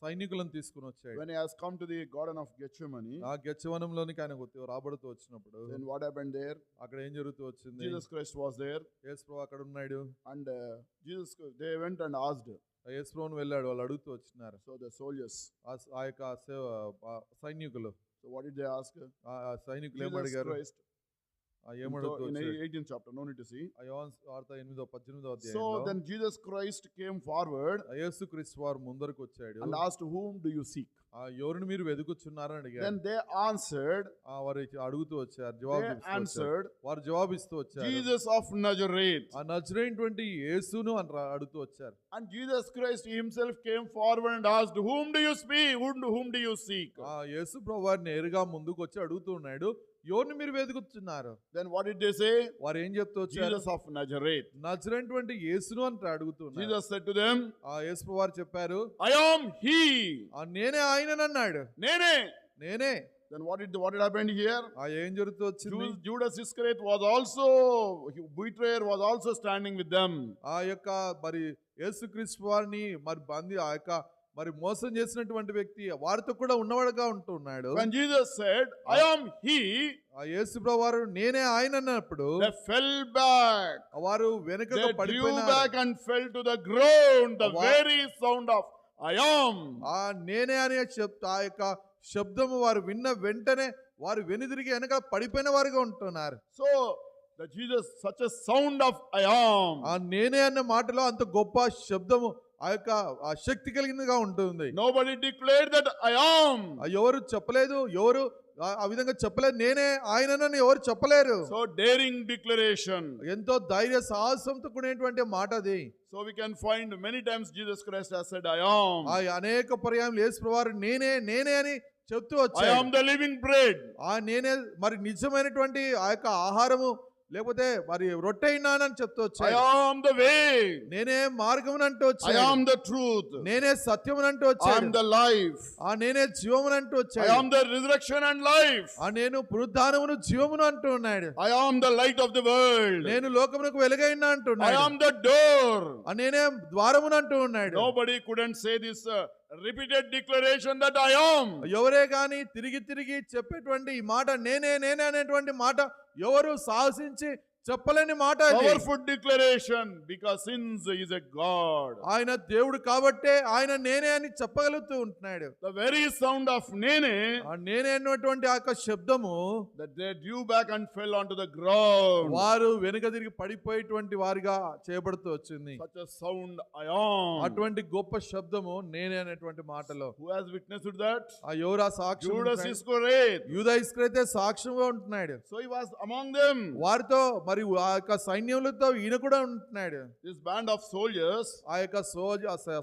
సైనికులను తీసుకుని వచ్చాడు. When he has come to the Garden of Gethsemane, ఆ గెత్సేమనెలోనికి ఆయన రాబడుతూ వచ్చినప్పుడు then what happened there? అక్కడ ఏం జరుగుతూ వచ్చింది? Jesus Christ was there, యేసు ప్రభు అక్కడ ఉన్నాడు. and they went and asked. యేసు ప్రభువుని వెళ్ళాడు, వాళ్ళు అడుగుతూ వచ్చినారు. So the soldiers. ఆ యొక్క సైనికులు So what did they ask? ఆ సైనికులు Jesus ఏమడిగారు? Christ. ఏమడుగుతూ In వచ్చాడు? 18th chapter, no need to see. యోహాను వార్త 8-18 So అధ్యాయంలో then Jesus Christ came forward యేసుక్రీస్తు వారు ముందరకు వచ్చాడు. and asked, "Whom do you seek?" ఎవరిని మీరు వెతుకుచున్నారని అడిగారు. Then they answered. వారు అడుగుతూ వచ్చారు, జవాబు They ఇస్తూ వచ్చారు. answered, వారు జవాబిస్తూ వచ్చారు, "Jesus of Nazareth." ఆ నజరేయుడైనటువంటి యేసును అని అడుగుతూ వచ్చారు. And Jesus Christ himself came forward and asked, "Whom do you speak? Whom do you seek?" యేసు ప్రభువు నేరుగా ముందుకు వచ్చి అడుగుతున్నాడు, ఎవరిని మీరు వెతుకుతున్నారు? Then what did they say? వారు ఏం చెప్తూ వచ్చారు? Jesus of Nazareth. నజరేయుడైనటువంటి యేసును అని అడుగుతున్నారు. Jesus said to them, యేసు ప్రభువు వారు చెప్పారు, "I am he." నేనే ఆయననన్నాడు. నేనే. Then what did happen here? ఏం జరుగుతూ వచ్చింది? Judas Iscariot was also, betrayer was also standing with them. ఆ యొక్క మరి యేసుక్రీస్తు వారిని మరి ఆ యొక్క మరి మోసం చేసినటువంటి వ్యక్తి వారితో కూడా ఉన్నవాడుగా ఉంటున్నాడు. When Jesus said, "I am he," ఆ యేసు ప్రభువు వారు నేనే ఆయన అన్నప్పుడు they fell back. వారు వెనుకకు They drew పడిపోయినారు. back and fell to the ground. The Wa- very sound of "I am." నేనే అనే ఆ యొక్క శబ్దము వారు విన్న వెంటనే వారు వెనుదిరిగి వెనక పడిపోయిన వారుగా ఉంటున్నారు. So the Jesus, such a sound of "I am." నేనే అన్న మాటలో అంత గొప్ప శబ్దము ఆ యొక్క ఆ శక్తి కలిగినగా ఉంటుంది. Nobody declared that "I am." ఎవరు చెప్పలేదు, ఎవరు ఆ విధంగా చెప్పలేదు, నేనే ఆయనని ఎవరు చెప్పలేరు. So daring declaration. ఎంతో ధైర్య సాహసంతో కూడినటువంటి మాట అది. So we can find many times Jesus Christ has said, "I am." అనేక పర్యాయం యేసు ప్రభువారు నేనే అని చెప్తూ "I వచ్చాడు. am the living bread." నేనే మరి నిజమైనటువంటి ఆ యొక్క ఆహారము లేకపోతే మరి రొట్టె అయినానని చెప్తూ "I వచ్చాడు. am the way." నేనే మార్గమునంటూ "I వచ్చాడు. am the truth." నేనే సత్యమునంటూ "I వచ్చాడు. am the life." నేనే జీవమునంటూ "I వచ్చాడు. am the resurrection and life." నేను పునరుద్ధానమును జీవమును అంటూ ఉన్నాడు. "I am the light of the world." నేను లోకమునకు వెలుగైనా "I అంటున్నాడు. am the door." నేనే ద్వారమును అంటూ ఉన్నాడు. Nobody couldn't say this repeated declaration that "I am." ఎవరే గాని తిరిగి చెప్పేటువంటి ఈ మాట నేనే అనేటువంటి మాట ఎవరు సాహసించి చెప్పలేని మాట అది. Powerful declaration, because since he is a God. ఆయన దేవుడు కాబట్టే ఆయన నేనే అని చెప్పగలుగుతూ ఉంటున్నాడు. The very sound of "Nene," నేనే అన్నటువంటి ఆ యొక్క శబ్దము that they drew back and fell onto the ground. వారు వెనుక తిరిగి పడిపోయేటువంటి వారిగా చేయబడుతూ వచ్చింది. Such a sound "I am." అటువంటి గొప్ప శబ్దము నేనే అనేటువంటి మాటలో Who has witnessed that? ఎవరు ఆ సాక్ష్యం Judas ఉంటున్నాడు? Iscariot. యూదా ఇస్కరియోతే సాక్ష్యంగా ఉంటున్నాడు. So he was among them. వారితో మరి ఆ యొక్క సైన్యములతో ఈయన కూడా ఉంటున్నాడు. This band of soldiers, ఆ యొక్క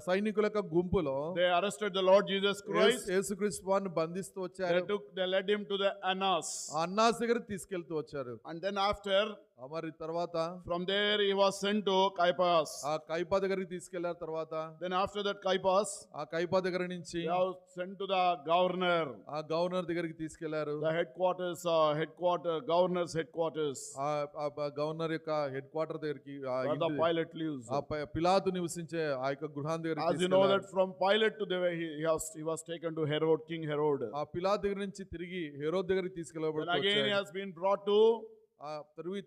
సైనికుల యొక్క గుంపులో they arrested the Lord Jesus Christ. యేసుక్రీస్తు వారిని బంధిస్తూ వచ్చారు. They led him to the Annas. అన్నాస్ దగ్గర తీసుకెళ్తూ వచ్చారు. And then after మరి తర్వాత From there he was sent to Caiaphas. ఆ కైపా దగ్గరికి తీసుకెళ్లారు. తర్వాత Then after that Caiaphas, ఆ కైపా దగ్గర నుంచి they have sent to the governor, ఆ గవర్నర్ దగ్గరికి తీసుకెళ్లారు. the governor's headquarters, ఆ గవర్నర్ యొక్క హెడ్ క్వార్టర్ దగ్గరికి where the Pilate lives. పిలాతు నివసించే ఆ యొక్క గృహాన్ని As దగ్గరికి you know that తీసుకెళ్లారు. from Pilate to he was taken to Herod, King Herod. ఆ పిలాతు దగ్గర నుంచి తిరిగి హెరోద్ దగ్గరికి Then తీసుకెళ్ళబడి again he has been brought to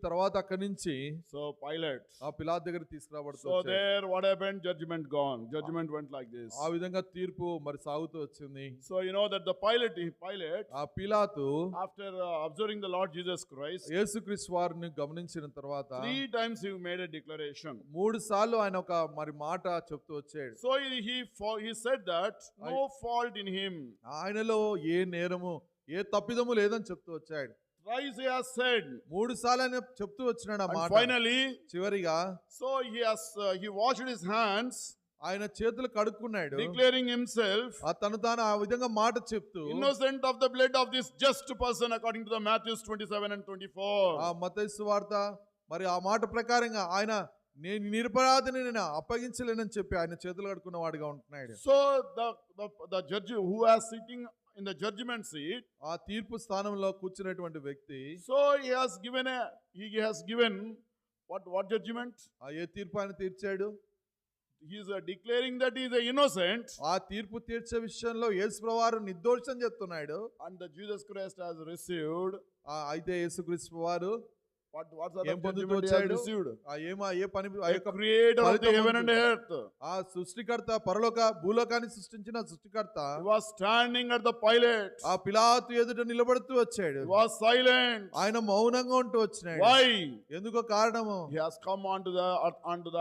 తర్వాత అక్కడి నుంచి so Pilate. ఆ పిలాతు దగ్గరికి తీసుకురాబడుతూ So there what happened? Judgment gone. Judgment went like this. ఆ విధంగా తీర్పు మరి సాగుతూ వచ్చింది. So you know that the Pilate ఆ పిలాతు after observing the Lord Jesus Christ, యేసుక్రీస్తు వారిని గమనించిన తర్వాత 3 times he made a declaration. 3 సార్లు ఆయన ఒక మరి మాట చెప్తూ వచ్చాడు. So he said that no fault in him. ఆయనలో ఏ నేరము ఏ తప్పిదము లేదని చెప్తూ వచ్చాడు. Thrice he has said. 3 సార్లు ఆయన చెప్తూ వచ్చినాడు ఆ And మాట. finally, చివరిగా so he washed his hands, ఆయన చేతులు కడుక్కున్నాడు. declaring himself తను తాను ఆ విధంగా మాట చెప్తూ innocent of the blood of this just person, according to the Matthew 27 and 24. ఆ మత్తయి సువార్త మరి ఆ మాట ప్రకారంగా ఆయన నేను నిరపరాధిని నేను అప్పగించలేనని చెప్పి ఆయన చేతులు కడుక్కున్న వాడిగా ఉంటున్నాడు. So the judge who was sitting in the judgment seat, ఆ తీర్పు స్థానంలో కూర్చున్నటువంటి వ్యక్తి so he has given what judgment? ఆ ఏ తీర్పు ఆయన తీర్చాడు? He is declaring that he is innocent, ఆ తీర్పు తీర్చే విషయంలో యేసుప్రభువు వారు నిర్దోషి అని చెప్తున్నాడు. and the Jesus Christ has received అయితే యేసుక్రీస్తు వారు what's the ఏం పొందుతూ judgment he has వచ్చాడు? received? ఏ పని ఆ The యొక్క creator of the ఫలితం heaven and పొందుతూ. earth. ఆ సృష్టికర్త భూలోకాన్ని సృష్టించిన సృష్టికర్త He was standing at the Pilate. ఆ పిలాతు ఎదుట నిలబడుతూ వచ్చాడు. He was silent. ఆయన మౌనంగా ఉంటూ వచ్చినాడు. Why? ఎందుకో కారణము He has come onto the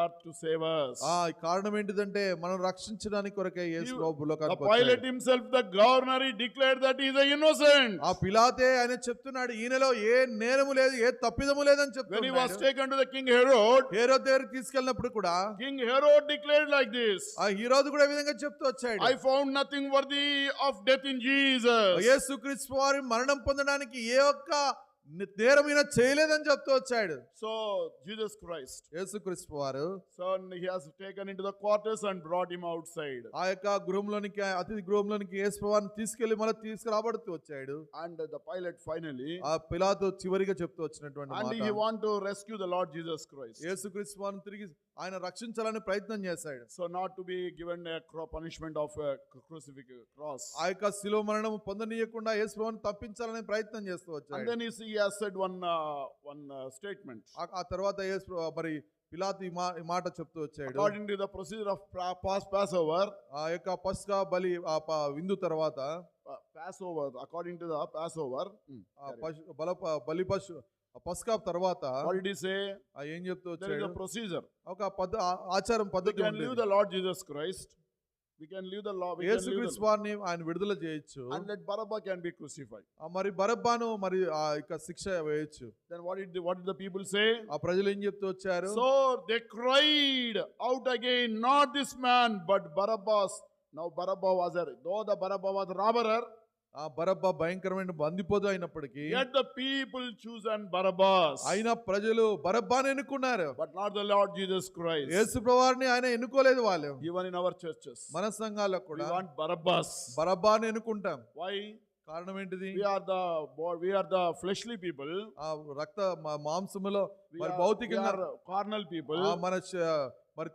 earth to save us. ఆ కారణం ఏంటిదంటే మనం రక్షించడానికి కొరకే యేసు ప్రభు The భూలోకానికి Pilate వచ్చాడు. himself, the governor, he declared that he is innocent. ఆ పిలాతే ఆయన చెప్తున్నాడు ఈయనలో ఏ నేరము లేదు ఏ తప్పిదము లేదని When he was చెప్తున్నాడు. taken to the King Herod, హేరోదు దగ్గరికి తీసుకెళ్ళినప్పుడు కూడా King Herod declared like this: ఆ హీరోదు కూడా ఈ విధంగా చెప్తూ వచ్చాడు. I found nothing worthy of death in Jesus. యేసుక్రీస్తు వారి మరణం పొందడానికి ఏ ఒక్క నేరమైన చేయలేదని చెప్తూ వచ్చాడు. So Jesus Christ, యేసుక్రీస్తు వారు son, he has taken into the quarters and brought him outside. ఆ యొక్క గృహంలోనికి అతిథి గృహంలోనికి యేసు ప్రభువుని తీసుకెళ్లి మళ్ళీ తీసుకురాబడుతూ వచ్చాడు. And the Pilate finally, ఆ పిలాతు చివరిగా చెప్తూ వచ్చినటువంటి and he మాట want to rescue the Lord Jesus Christ. యేసుక్రీస్తు వారిని తిరిగి ఆయన రక్షించాలని ప్రయత్నం చేశాడు. So not to be given a punishment of a crucifixion cross. ఆ యొక్క శిలువ మరణం పొందనీయకుండా యేసు ప్రభువుని తప్పించాలని ప్రయత్నం చేస్తూ And వచ్చాడు. then he has said one statement. ఆ తర్వాత మరి పిలాతు ఈ మాట చెప్తూ వచ్చాడు. According to the procedure of Passover, ఆ యొక్క పస్కా బలి విందు తర్వాత according to the Passover, బలి పస్కా తర్వాత what did he say? ఏం చెప్తూ There is వచ్చాడు? a procedure. ఒక ఆచారం We పద్ధతి can leave ఉండేది. the Lord Jesus Christ. We can leave the law. We can leave యేసుక్రీస్తు the, వారిని ఆయన విడుదల చేయొచ్చు. and let Barabbas can be crucified. మరి బరబ్బాను మరి ఆ యొక్క శిక్ష వేయొచ్చు. Then what did the people say? ఆ ప్రజలు ఏం చెప్తూ వచ్చారు? So they cried out again, not this man, but Barabbas. Now Barabbas was though the Barabbas was robber, ఆ బరబ్బా భయంకరమైన బందిపోతు అయినప్పటికీ yet the people chosen Barabbas, అయినా ప్రజలు బరబ్బాను ఎన్నుకున్నారు. but not the Lord Jesus Christ. యేసు ప్రభువారిని ఆయన ఎన్నుకోలేదు. వాళ్ళు Even in our churches, మన సంఘాల్లో we కూడా want Barabbas. బరబ్బాను ఎన్నుకుంటాం. Why? కారణం ఏంటిది? We are the fleshly people. ఆ రక్త మాంసములో We మరి are భౌతికంగా carnal people. మన మరి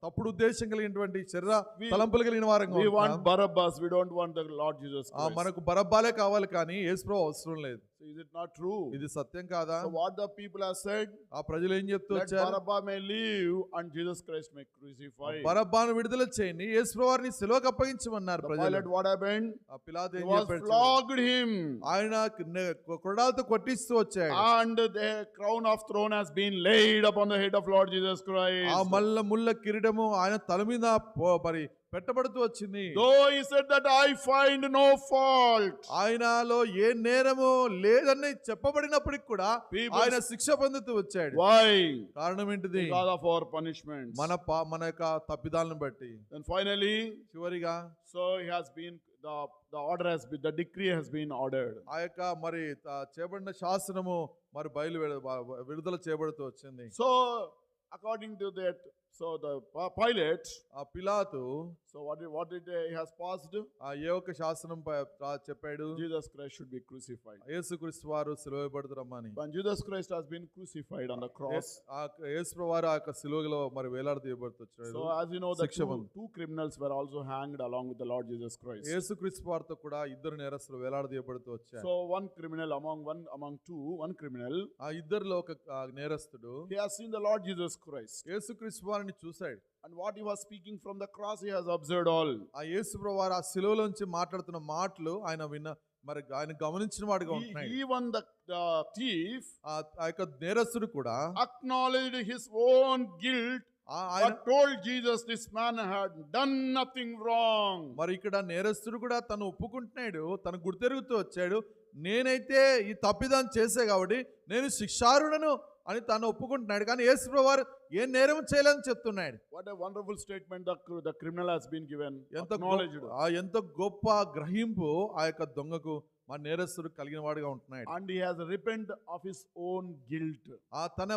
తప్పుడు ఉద్దేశం కలిగినటువంటి శరీర We- తలంపులు కలిగిన వారంగా We want ఉంటున్నాం. Barabbas. We don't want the Lord Jesus Christ. మనకు బరబ్బాలే కావాలి కానీ యేసు ప్రభు అవసరం లేదు. So is it not true? ఇది సత్యం కాదా? So what the people have said, ఆ ప్రజలు ఏం చెప్తూ let వచ్చారు? Barabbas may live and Jesus Christ may crucify. బరబ్బాను విడుదల చేయండి, యేసు ప్రభు వారిని సిలువకు అప్పగించమన్నారు The ప్రజలు. Pilate, what happened? ఆ పిలాతు He ఏం was చెప్పాడు? flogged him, ఆయన కొరడాలతో కొట్టిస్తూ వచ్చాడు. and the crown of thorn has been laid upon the head of Lord Jesus Christ. ఆ ముళ్ళ కిరీటము ఆయన తల మీద మరి పెట్టబడుతూ వచ్చింది. Though he said that I find no fault. ఆయనలో ఏ నేరము లేదని చెప్పబడినప్పటికి కూడా People- ఆయన శిక్ష పొందుతూ వచ్చాడు. Why? కారణం ఏంటిది? Because of our punishments. మన యొక్క తప్పిదాలను బట్టి. Then finally, చివరిగా so he has been, the order has been, the decree has been ordered. ఆ యొక్క మరి చేయబడిన శాసనము మరి విడుదల చేయబడుతూ వచ్చింది. So according to that, so the Pilate, ఆ పిలాతు so what did he has passed? ఏ ఒక్క శాసనం చెప్పాడు? Jesus Christ should be crucified. యేసుక్రీస్తు వారు సిలువబడుతురమ్మని. When Jesus Christ has been crucified on the cross, యేసు వారు ఆ యొక్క సిలువలో మరి వేలాడదీయబడుతూ వచ్చాడు. so as you know, the శిక్ష two criminals were also hanged along with the Lord Jesus Christ. యేసుక్రీస్తు వారితో కూడా ఇద్దరు నేరస్తులు వేలాడదీయబడుతూ వచ్చారు. So one criminal one criminal, ఆ ఇద్దరిలో ఒక నేరస్తుడు he has seen the Lord Jesus Christ, యేసుక్రీస్తు వారిని చూశాడు. and what he was speaking from the cross, he has observed all. ఆ యేసు ప్రభువు వారు ఆ సిలువలోంచి మాట్లాడుతున్న మాటలు ఆయన మరి ఆయన గమనించిన వాడిగా ఉంటున్నాయి. Even the thief ఆ యొక్క నేరస్తుడు కూడా acknowledged his own guilt, ఆయన but told Jesus this man had done nothing wrong. మరి ఇక్కడ నేరస్తుడు కూడా తను ఒప్పుకుంటున్నాడు, తను గుర్తెరుగుతూ వచ్చాడు, నేనైతే ఈ తప్పిదాన్ని చేసే కాబట్టి నేను శిక్షార్హుడను అని తను ఒప్పుకుంటున్నాడు. కానీ యేసు ప్రభువు వారు ఏ నేరం చేయలేదని చెప్తున్నాడు. What a wonderful statement the criminal has been given. ఎంత ఎంత గొప్ప గ్రహింపు ఆ యొక్క దొంగకు మా నేరస్తుడు కలిగిన వాడిగా ఉంటున్నాడు. And he has repented of his own guilt. ఆ తన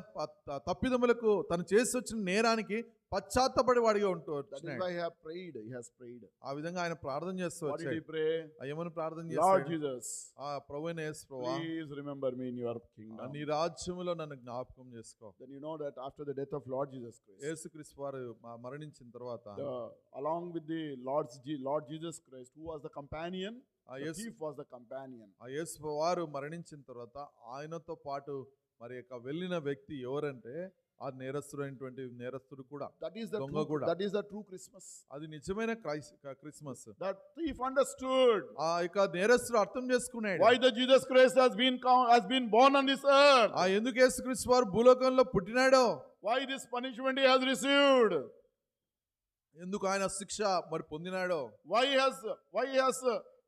తప్పిదములకు తను చేసి వచ్చిన నేరానికి పశ్చాత్తపడి వాడిగా ఉంటూ That is why he has prayed. ఆ విధంగా ఆయన ప్రార్థన చేస్తూ What did he వచ్చాడు. pray? ఏమని ప్రార్థన Lord చేస్తాడు? Jesus, ప్రభువైన యేసు ప్రభువా, please remember me in your kingdom. నీ రాజ్యములో నన్ను జ్ఞాపకం చేసుకో. Then you know that after the death of Lord Jesus Christ, యేసుక్రీస్తు వారు మరణించిన తర్వాత along with the Lord Jesus Christ, who was the companion, the thief was the companion. ఆ యేసు వారు మరణించిన తర్వాత ఆయనతో పాటు మరి యొక్క వెళ్ళిన వ్యక్తి ఎవరంటే ఆ నేరస్తుడు కూడా. That is the దొంగ కూడా. that is the true Christmas. అది నిజమైన క్రిస్మస్. That thief understood ఆ యొక్క నేరస్తుడు అర్థం చేసుకున్నాడు. why the Jesus Christ has been born on this earth. ఆ ఎందుకు యేసుక్రీస్తు వారు భూలోకంలో పుట్టినాడో, Why this punishment he has received. ఎందుకు ఆయన శిక్ష మరి పొందినాడో, Why he has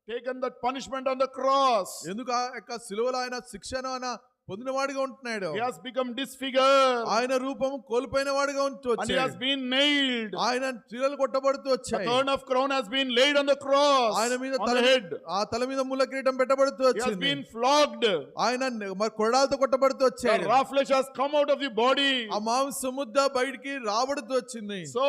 taken that punishment on the cross. ఎందుకు ఆ యొక్క సిలువలో ఆయన శిక్షను ఆయన పొందినవాడిగా ఉంటున్నాడు. He has become disfigured. ఆయన రూపం కోల్పోయిన వాడిగా ఉంటూ And he has వచ్చాడు. been nailed. ఆయన చీరలు కొట్టబడుతూ The వచ్చాయి. thorn of crown has been laid on the cross. ఆయన మీద on the head. ఆ తల మీద ముళ్ళ కిరీటం పెట్టబడుతూ He has వచ్చింది. been flogged. ఆయన మరి కొరడాలతో కొట్టబడుతూ The వచ్చాడు. raw flesh has come out of the body. ఆ మాంస ముద్ద బయటికి రాబడుతూ వచ్చింది. So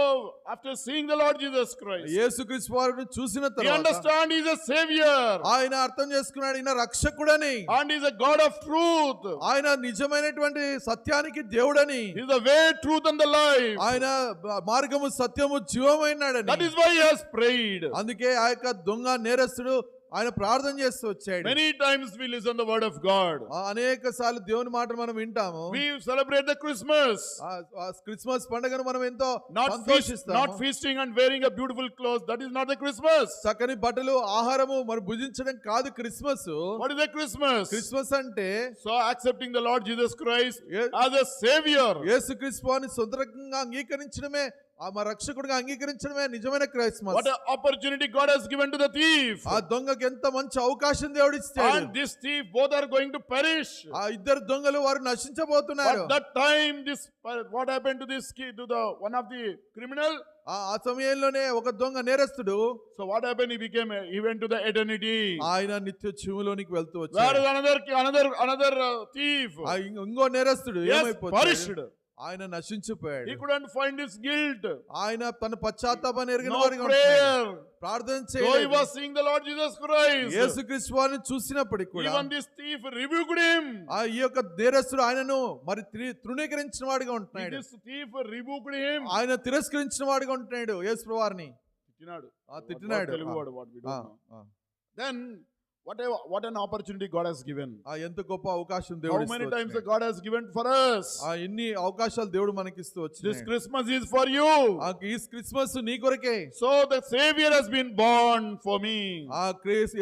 after seeing the Lord Jesus Christ, యేసుక్రీస్తు వారిని చూసిన he తర్వాత understand he is a savior. ఆయన అర్థం చేసుకున్నాడు, ఈయన రక్షకుడని, And he is a God of truth. ఆయన నిజమైనటువంటి సత్యానికి దేవుడని, He is the way, truth and the life. ఆయన మార్గము సత్యము జీవమైనాడని. That is why he has prayed. అందుకే ఆ యొక్క దొంగ నేరస్తుడు ఆయన ప్రార్థన చేస్తూ వచ్చాడు. Many times we listen the word of God. అనేక సార్లు దేవుని మాట మనం వింటాము. We celebrate the Christmas. ఆ క్రిస్మస్ పండుగను మనం ఎంతో Not సంతోషిస్తాము. feasting and wearing a beautiful clothes. That is not the Christmas. చక్కని బట్టలు ఆహారము మరి భుజించడం కాదు Christmas. What is the Christmas? Christmas అంటే So accepting the Lord Jesus Christ Yes. as a savior. యేసుక్రీస్తు వారిని సొంతంగా అంగీకరించడమే, మా రక్షకుడిగా అంగీకరించడమే నిజమైన Christmas. What an opportunity God has given to the thief. ఆ దొంగకి ఎంత మంచి అవకాశం దేవుడు ఇచ్చాడు. And this thief, both are going to perish. ఆ ఇద్దరు దొంగలు వారు నశించబోతున్నారు. But that time, what happened to this kid, to the one of the criminal? ఆ సమయంలోనే ఒక దొంగ నేరస్తుడు, So what happened? He went to the eternity. ఆయన నిత్య జీవులోనికి వెళ్తూ Where వచ్చాడు. is another thief? ఆ ఇంకో నేరస్తుడు Yes, ఏమైపోతాడు? perished. ఆయన నశించిపోయాడు. He couldn't find his guilt. ఆయన తన పశ్చాత్తాపాన్ని ఎరిగిన No వాడిగా ఉంటున్నాడు. prayer. ప్రార్థన Though he చేయలేదు. was seeing the Lord Jesus Christ, యేసుక్రీస్తు వారిని చూసినప్పటికీ కూడా even this thief rebuked him. ఆ ఈ యొక్క నేరస్తుడు ఆయనను మరి తృణీకరించిన వాడిగా ఉంటున్నాడు. This thief rebuked him. ఆయన తిరస్కరించిన వాడిగా ఉంటున్నాడు యేసు వారిని. తిట్టినాడు. తిట్టినాడు. తెలుగు వాడు, what we don't know. Then What an opportunity God has given. ఎంత గొప్ప అవకాశం How దేవుడు many ఇస్తూ times వచ్చినాడు. God has given for us. ఎన్ని అవకాశాలు దేవుడు మనకిస్తూ This వచ్చినాడు. Christmas is for you. ఈ క్రిస్మస్ నీ కొరకే. So the Savior has been born for me.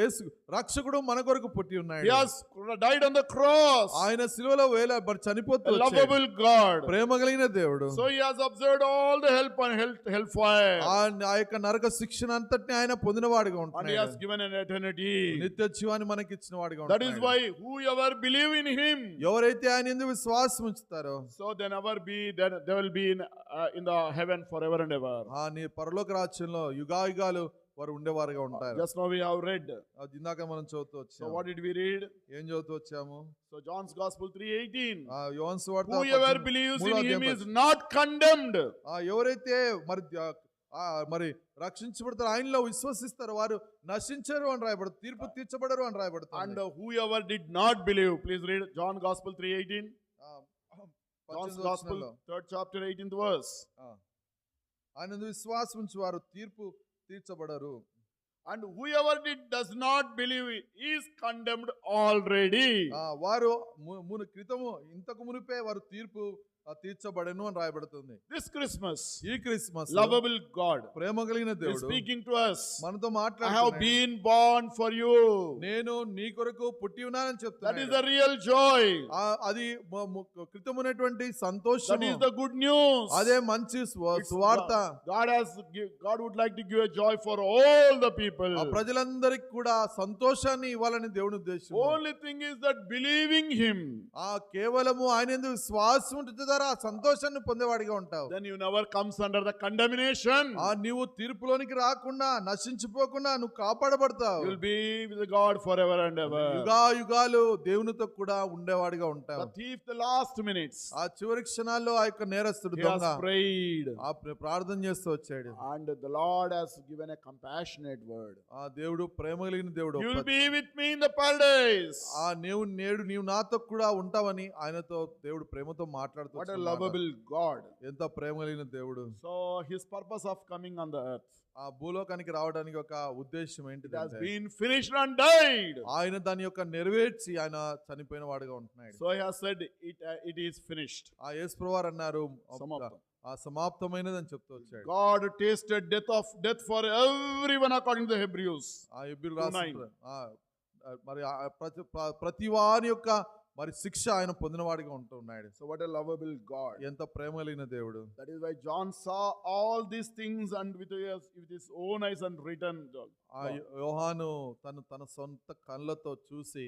యేసు రక్షకుడు మన కొరకు పుట్టి ఉన్నాడు. He has died on the cross. ఆయన శిలువలో చనిపోతూ A వచ్చాడు. lovable God. ప్రేమ కలిగిన దేవుడు. So he has observed all the hellfire. ఆ యొక్క నరక శిక్షణ అంతటిని ఆయన పొందినవాడిగా And he ఉంటున్నాడు. has given an eternity. నిత్య జీవాన్ని మనకి ఇచ్చిన వాడిగా That is ఉంటున్నాడు. why whoever believe in him, ఎవరైతే ఆయన యందు విశ్వాసం ఉంచుతారో so they will be in the heaven forever and ever. నీ పరలోక రాజ్యంలో యుగాయుగాలు వారు ఉండేవారుగా ఉంటారు. Just now we have read. ఇందాక మనం చదువుతూ So వచ్చాము. what did we read? ఏం చదువుతూ వచ్చాము? So John's Gospel 3:18. యోహాను సువార్త Whoever believes in 3వ him అధ్యాయం is not condemned. ఎవరైతే మరి రక్షించబడతారు ఆయనలో విశ్వసిస్తారు వారు నశించరు అని రాయబడుతుంది. తీర్పు తీర్చబడరు అని And రాయబడుతుంది. whoever did not believe, please read John Gospel 3:18. John's 18వ Gospel, వచనంలో, 3rd chapter, 18th verse. ఆయన యందు విశ్వాసం ఉంచి వారు తీర్పు తీర్చబడరు. And whoever does not believe is condemned already. వారు క్రితము ఇంతకు మునిపే వారు తీర్పు తీర్చబడను అని రాయబడుతుంది. This Christmas, ఈ క్రిస్మస్ lovable God ప్రేమ కలిగిన is దేవుడు speaking to us. మనతో I have మాట్లాడుతున్నాడు. been born for you. నేను నీ కొరకు పుట్టి ఉన్నానని That is చెప్తున్నాడు. the real joy. అది క్రితమునటువంటి సంతోషం. That is the good news. అదే మంచి సువార్త. God would like to give a joy for all the people. ప్రజలందరికి కూడా సంతోషాన్ని ఇవ్వాలని దేవుని ఉద్దేశం. Only thing is that believing him, కేవలము ఆయన యందు విశ్వాసం ఉంటే ద్వారా ఆ సంతోషాన్ని పొందేవాడిగా ఉంటావు. then you never comes under the condemnation. నీవు తీర్పులోనికి రాకుండా నశించిపోకుండా నువ్వు కాపాడబడతావు. You will be with God forever and ever. యుగాలు దేవునితో కూడా ఉండేవాడిగా ఉంటావు. The thief, the last minutes, ఆ చివరి క్షణాల్లో ఆ యొక్క నేరస్తుడు he has దొంగ prayed. ప్రార్థన చేస్తూ వచ్చాడు. And the Lord has given a compassionate word. ఆ దేవుడు ప్రేమ కలిగిన దేవుడు. You will be with me in the paradise. నీవు నాతో కూడా ఉంటావని ఆయనతో దేవుడు ప్రేమతో మాట్లాడుతూ What a lovable God. ఎంత ప్రేమ కలిగిన దేవుడు. So his purpose of coming on the earth, ఆ భూలోకానికి రావడానికి ఒక ఉద్దేశం it has ఏంటిదంటే been finished and died. ఆయన దాని యొక్క నెరవేర్చి ఆయన చనిపోయిన వాడుగా ఉంటున్నాడు. So he has said it is finished. ఆ యేసుప్రభువు వారు అన్నారు సమాప్తం. సమాప్తమైనదని చెప్తూ వచ్చాడు. God tasted death for everyone according to the Hebrews. ఆ హెబ్రీయులు రాసిన 2:9. మరి ప్రతి వారి యొక్క మరి శిక్ష ఆయన పొందినవాడిగా ఉంటున్నాడు. So what a lovable God. ఎంత ప్రేమ కలిగిన దేవుడు. That is why John saw all these things and with his own eyes and written. ఆ యోహాను తన సొంత కళ్ళతో చూసి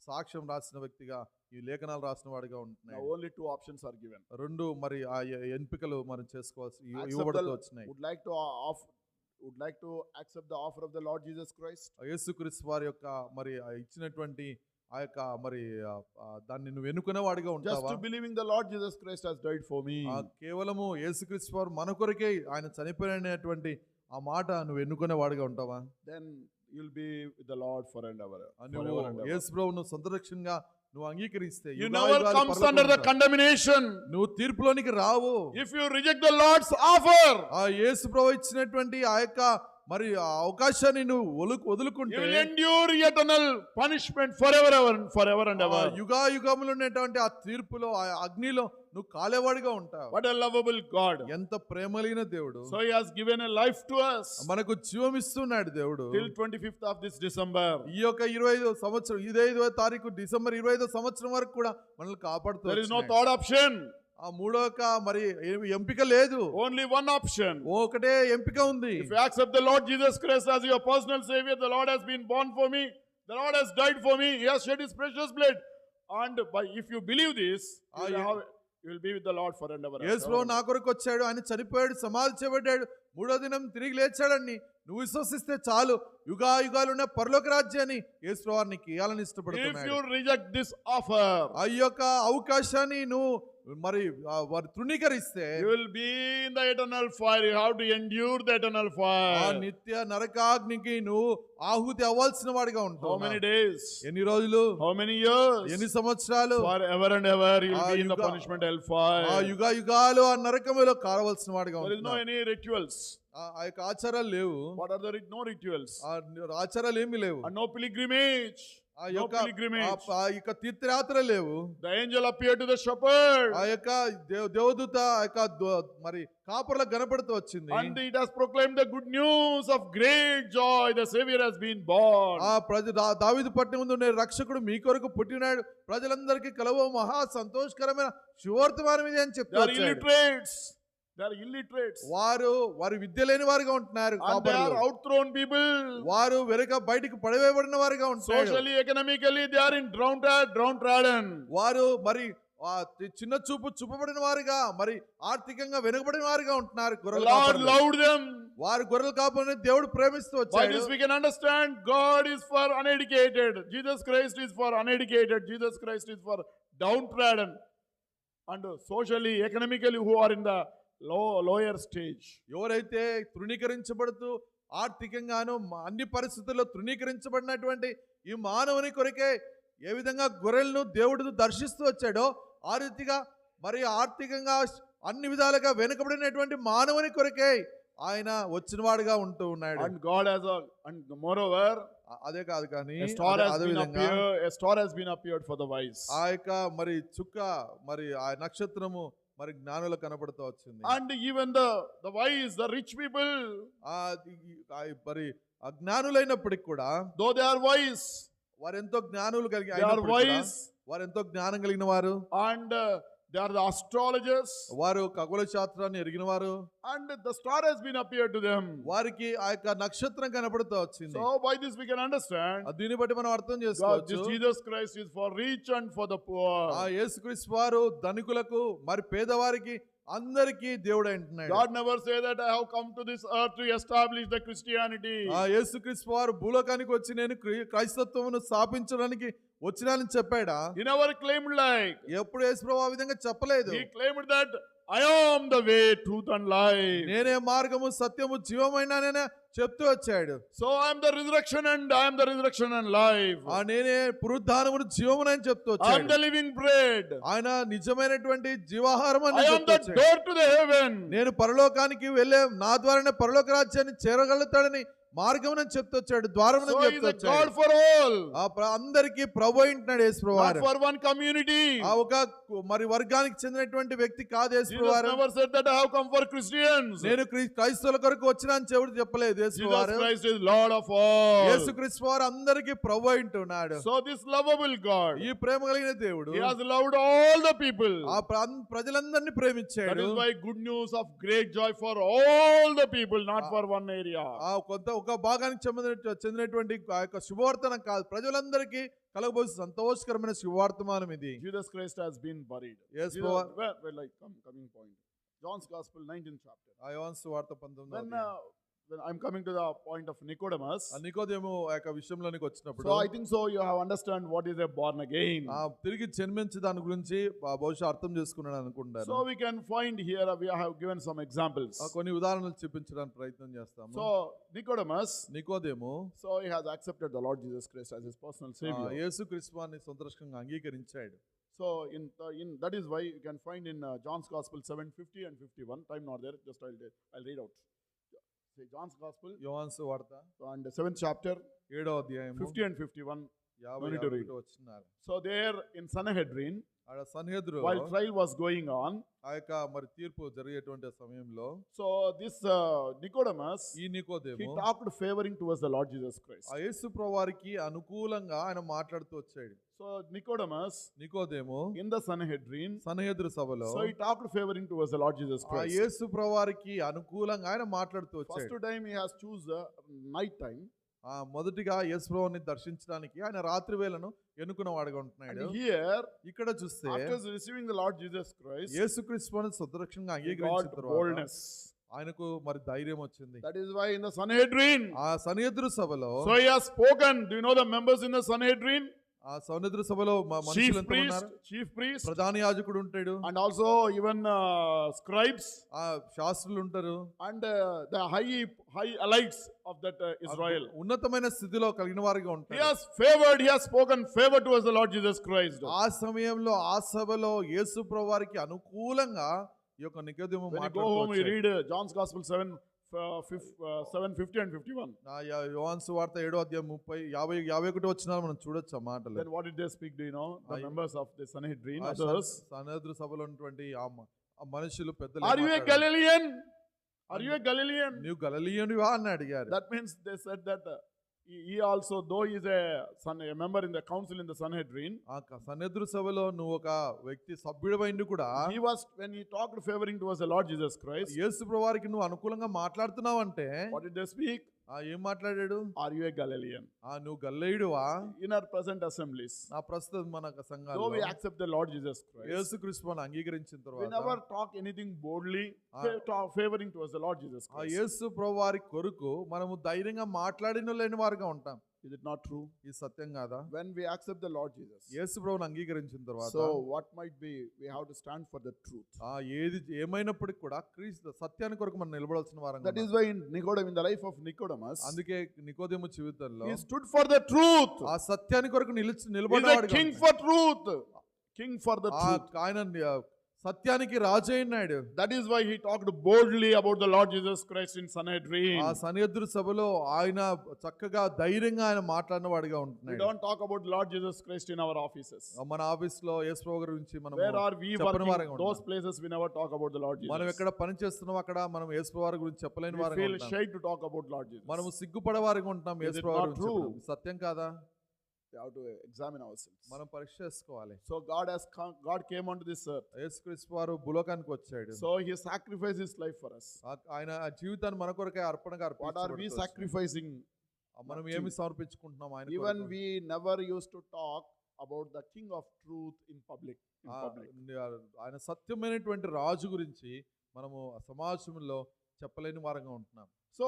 సాక్ష్యం రాసిన వ్యక్తిగా ఈ లేఖనాలు రాసిన వాడిగా Now ఉంటున్నాడు. only two options are given. రెండు మరి ఆ ఎంపికలు మనం చేసుకోవాల్సి ఇవ్వబడుతూ వచ్చినాయి. would like to accept the offer of the Lord Jesus Christ. యేసుక్రీస్తు వారి యొక్క మరి ఇచ్చినటువంటి ఆ యొక్క మరి దాన్ని నువ్వు ఎన్నుకునే వాడిగా Just ఉంటావా? to believing the Lord Jesus Christ has died for me. కేవలము యేసుక్రీస్తు వారు మన కొరకే ఆయన చనిపోయినటువంటి ఆ మాట నువ్వు ఎన్నుకునే వాడిగా ఉంటావా? Then you'll be with the Lord forever and ever. నువ్వు యేసు ప్రభువును సొంత రక్షణగా నువ్వు అంగీకరిస్తే You never comes under the condemnation. నువ్వు తీర్పులోనికి రావు. If you reject the Lord's offer, ఆ యేసు ప్రభు ఇచ్చినటువంటి ఆ యొక్క మరి ఆ అవకాశాన్ని నువ్వు వదులుకుంటే you will endure eternal punishment forever and ever. యుగాయుగములు ఉన్నటువంటి ఆ తీర్పులో ఆ అగ్నిలో నువ్వు కాలేవాడిగా ఉంటావు. What a lovable God. ఎంత ప్రేమలిగిన దేవుడు. So he has given a life to us. మనకు జీవం ఇస్తున్నాడు దేవుడు. Till 25th of this December. ఈ యొక్క 25వ సంవత్సరం 25వ తారీఖు డిసెంబర్ 25వ సంవత్సరం వరకు కూడా మనల్ని కాపాడుతూ There is no third option. ఆ మూడోక మరి ఎంపిక లేదు. Only one option. ఒకటే ఎంపిక ఉంది. If you accept the Lord Jesus Christ as your personal savior, the Lord has been born for me, the Lord has died for me, he has shed his precious blood, and if you believe this, you will be with the Lord forever. యేసు ప్రభువు నా కొరకు వచ్చాడు, ఆయన చనిపోయాడు, సమాధి చేయబడ్డాడు, మూడో దినం తిరిగి లేచాడని నువ్వు విశ్వసిస్తే చాలు యుగాలు ఉన్న పరలోక రాజ్యాన్ని యేసు ప్రభువు నీకు ఇవ్వాలని ఇష్టపడుతున్నాడు. If you reject this offer, ఆ యొక్క అవకాశాన్ని నువ్వు మరి వారు తృణీకరిస్తే you will be in the eternal fire. You have to endure the eternal ఆ fire. నిత్య నరకాగ్నికి నువ్వు ఆహుతి అవ్వాల్సిన వాడిగా How ఉంటావు. many days? ఎన్ని రోజులు, How many years? ఎన్ని సంవత్సరాలు, Forever and ever you will ఆ be in the యుగ- punishment ఆ hellfire. యుగ యుగాలు ఆ నరకములో కారవలసిన వాడిగా There is no ఉంటున్నావు. any rituals. ఆ యొక్క ఆచారాలు లేవు, What are the no rituals? ఆ ఆచారాలు ఏమీ లేవు, And no pilgrimage. ఆ No యొక్క pilgrimage. ఆ యొక్క తీర్థయాత్ర లేవు. The angel appeared to the shepherd. ఆ యొక్క దేవదూత ఆ యొక్క మరి కాపుర్లకు కనపడుతూ వచ్చింది. And it has proclaimed the good news of great joy. The Savior has been born. ఆ దావీదు పట్టణం ముందు నేను రక్షకుడు మీ కొరకు పుట్టినాడు, ప్రజలందరికీ కలవ మహా సంతోషకరమైన శుభవర్తమానం ఇది అని They చెప్తూ are వచ్చాడు. illiterates. They are illiterates. వారు విద్య లేని వారుగా ఉంటున్నారు. And they are కాపరులు. outthrown people. వారు వెనక బయటికి పడవేయబడిన వారుగా ఉంటారు. Socially, economically, they are in downtrodden. వారు మరి చిన్న చూపు చూపబడిన వారుగా, మరి ఆర్థికంగా వెనుకబడిన వారుగా ఉంటున్నారు. The గొర్రెల Lord కాపరులు. loved them. వారు గొర్రెల కాపుని దేవుడు ప్రేమిస్తూ By వచ్చాడు. this we can understand God is for uneducated. Jesus Christ is for uneducated. Jesus Christ is for downtrodden. And socially, economically, who are in the lower stage. ఎవరైతే తృణీకరించబడుతూ ఆర్థికంగాను అన్ని పరిస్థితుల్లో తృణీకరించబడినటువంటి ఈ మానవుని కొరకే ఏ విధంగా గొర్రెలను దేవుడు దర్శిస్తూ వచ్చాడో ఆ రీతిగా మరి ఆర్థికంగా అన్ని విధాలుగా వెనుకబడినటువంటి మానవుని కొరకే ఆయన వచ్చినవాడుగా ఉంటూ ఉన్నాడు. And God has and moreover, అదే కాదు కానీ a star has అదే been విధంగా appeared. A star has been appeared for the wise. ఆ యొక్క మరి చుక్క మరి ఆ నక్షత్రము మరి జ్ఞానులకు కనబడుతూ వచ్చింది. And even the wise, the rich people, మరి అజ్ఞానులైనప్పటికి కూడా, though they are wise, వారెంతో జ్ఞానులు కలిగి they are అయినప్పటికీ కూడా, wise, వారెంతో జ్ఞానం కలిగిన వారు, and they are the astrologers, వారు ఖగోళ శాస్త్రాన్ని ఎరిగిన వారు, and the star has been appeared to them. వారికి ఆ యొక్క నక్షత్రం కనబడుతూ వచ్చింది. So by this we can understand దీన్ని బట్టి మనం అర్థం God, చేసుకోవచ్చు. this Jesus Christ is for rich and for the poor. ఆ యేసుక్రీస్తు వారు ధనికులకు మరి పేదవారికి అందరికీ దేవుడు అంటున్నాడు. God never say that I have come to this earth to establish the Christianity. ఆ యేసుక్రీస్తు వారు భూలోకానికి వచ్చి నేను క్రైస్తవమును స్థాపించడానికి వచ్చినానని చెప్పాడా? He never claimed like. ఎప్పుడు యేసుప్రభు ఆ విధంగా చెప్పలేదు. He claimed that I am the way, truth and life. నేనే మార్గము సత్యము జీవమైనానని చెప్తూ వచ్చాడు. So I am the resurrection and I am the resurrection and life. నేనే పునరుద్ధానమును జీవమునని చెప్తూ I am వచ్చాడు. the living bread. ఆయన నిజమైనటువంటి జీవాహారం అని I am చెప్తూ the వచ్చాడు. door to the heaven. నేను పరలోకానికి వెళ్ళే నా ద్వారానే పరలోక రాజ్యాన్ని చేరగలుగుతాడని మార్గం అని చెప్తూ వచ్చాడు. ద్వారం So he చెప్తూ is a God వచ్చాడు. for all. అందరికి ప్రభు అంటున్నాడు యేసుప్రభు Not వారు. for one community. ఒక మరి వర్గానికి చెందినటువంటి వ్యక్తి కాదు Jesus యేసుప్రభు వారు. never said that I have come for Christians. నేను క్రైస్తవుల కొరకు వచ్చినా అని చెవుడు చెప్పలేదు యేసుప్రభు Jesus వారు. Christ is Lord of all. యేసుక్రీస్తు వారు అందరికి ప్రభు అంటున్నాడు. So this lovable God, ఈ ప్రేమ కలిగిన దేవుడు He has loved all the people. ఆ ప్రజలందరినీ That ప్రేమించాడు. is why good news of great joy for all the people, not for one area. ఒక భాగానికి చెందినటువంటి ఆ యొక్క శుభవర్తనం కాదు, ప్రజలందరికీ కలగబోయే సంతోషకరమైన శుభవర్తమానం ఇది. Jesus Christ has been buried. Yes, Jesus- Lord. coming point. John's Gospel, 19th chapter. ఆ యోహాను సువార్త 19వ When I'm coming to the point of Nicodemus, నికోదేము ఆ యొక్క విషయంలోనికి వచ్చినప్పుడు so I think so you have understand what is a born again. తిరిగి జన్మించే దాని గురించి బహుశా అర్థం చేసుకున్నాను అనుకుంటాను. So we can find here we have given some examples. కొన్ని ఉదాహరణలు చూపించడానికి ప్రయత్నం చేస్తాము. So Nicodemus, నికోదేము so he has accepted the Lord Jesus Christ as his personal savior. యేసుక్రీస్తుని సంతోషంగా అంగీకరించాడు. So in that is why you can find in John's Gospel 7:50 and 51. Time not there, just I'll read out. Say John's Gospel యోహాను సువార్త and 7th chapter 7వ అధ్యాయం 50 and 51. 50 need to read. 51 వచ్చినారు. So there in Sanhedrin, ఆడ సన్హెద్రు while trial was going on, ఆ యొక్క మరి తీర్పు జరిగేటువంటి సమయంలో so this Nicodemus, ఈ he నికోదేము talked favoring towards the Lord Jesus Christ. ఆ యేసు ప్రభువారికి అనుకూలంగా ఆయన మాట్లాడుతూ వచ్చాడు. So Nicodemus నికోదేము in the Sanhedrin, సన్హెద్రు సభలో so he talked favoring towards the Lord Jesus ఆ Christ. యేసు ప్రభువారికి అనుకూలంగా ఆయన మాట్లాడుతూ వచ్చాడు. First time he has choose night time. మొదటిగా యేసు ప్రభువుని దర్శించడానికి ఆయన రాత్రి వేళను ఎన్నుకున్న వాడుగా ఉంటున్నాడు. And here, ఇక్కడ చూస్తే after receiving the Lord Jesus Christ, యేసుక్రీస్తుని సుదక్షంగా he అంగీకరించిన got తర్వాత boldness. ఆయనకు మరి ధైర్యం వచ్చింది. That is why in the Sanhedrin, ఆ సన్హెద్రు సభలో so he has spoken. Do you know the members in the Sanhedrin? ఆ సౌనద్ర సభలో మనుషులు chief ఎంత priest, ఉన్నారు? chief priest, ప్రధాన యాజకుడు ఉంటాడు, and also even scribes, ఆ శాస్త్రులు ఉంటారు, and the high elites of that Israel. ఉన్నతమైన స్థితిలో కలిగిన వారిగా He ఉంటారు. has favored, he has spoken favor towards the Lord Jesus Christ. ఆ సమయంలో ఆ సభలో యేసు ప్రభువారికి అనుకూలంగా ఈ యొక్క నికోదేము When you go మాట్లాడుతూ home, you వచ్చాడు. read John's Gospel 7:50 and 51. యోహాను సువార్త 7వ అధ్యాయం 51 వచనాలు మనం చూడొచ్చు ఆ మాటలు. Then what did they speak? Do you know? The members of the Sanhedrin, ఆ others. సనద్ర సభలో ఉన్నటువంటి ఆ మనుషులు పెద్దలు Are you a Galilean? Are you a Galilean? నీవు గలిలయునివా అని అడిగారు. That means they said that he also, though he is a member in the council in the Sanhedrin, ఆ సనద్ర సభలో నువ్వు ఒక వ్యక్తి సభ్యుడివైంది కూడా he was, when he talked favoring towards the Lord Jesus Christ, యేసు ప్రభువారికి నువ్వు అనుకూలంగా మాట్లాడుతున్నావు అంటే what did they speak? ఏం మాట్లాడాడు? Are you a Galilean? నువ్వు గలిలయుడివా? In our present assemblies, నా ప్రస్తుత మన though సంఘాల్లో we accept the Lord Jesus Christ, యేసుక్రీస్తుని అంగీకరించిన we తర్వాత never talk anything boldly favoring towards the Lord Jesus ఆ Christ. యేసు ప్రభువారి కొరకు మనము ధైర్యంగా మాట్లాడిన లేని వారుగా ఉంటాం. Is it not true? ఇది సత్యం కాదా? When we accept the Lord Jesus, యేసు ప్రభువుని అంగీకరించిన తర్వాత so what might be, we have to stand for the truth. ఏమైనప్పటికీ కూడా క్రీస్తు సత్యాన్ని కొరకు మనం నిలబడాల్సిన వారంగా That is ఉన్నాం. why in the life of Nicodemus, అందుకే నికోదేము జీవితంలో he stood for the truth. ఆ సత్యాన్ని కొరకు He is a నిలబడ్డాడు. king for truth. King for the truth. ఆయన సత్యానికి రాజు అయినాడు. That is why he talked boldly about the Lord Jesus Christ in Sanhedrin. ఆ సన్నిధుల సభలో ఆయన చక్కగా ధైర్యంగా ఆయన మాట్లాడిన వాడిగా We ఉంటున్నాడు. don't talk about Lord Jesus Christ in our offices. మన ఆఫీస్ లో యేసు ప్రభు గురించి మనం Where are we చెప్పని వారంగా working? Those ఉంటున్నాం. places we never talk about the Lord మనం Jesus. ఎక్కడ పని చేస్తున్నాం అక్కడ మనం యేసు ప్రభు గురించి చెప్పలేని We వారంగా feel ఉంటాం. shy to talk about Lord Jesus. మనము సిగ్గుపడే వారిగా ఉంటాం Is Yesu it Prabhu not గురించి true? చెప్పడం. సత్యం కాదా? We have to examine ourselves. మనం పరీక్ష చేసుకోవాలి. So God came onto this earth. యేసుక్రీస్తు వారు భూలోకానికి వచ్చాడు. So he sacrificed his life for us. ఆయన ఆ జీవితాన్ని మన కొరకే అర్పణగా What are we అర్పించబడుతూ sacrificing? మనం ఏమి సమర్పించుకుంటున్నాం ఆయన Even కొరకు? we never used to talk about the King of Truth in public. ఆయన సత్యమైనటువంటి రాజు గురించి మనము సమాజంలో చెప్పలేని వారంగా ఉంటున్నాం. So,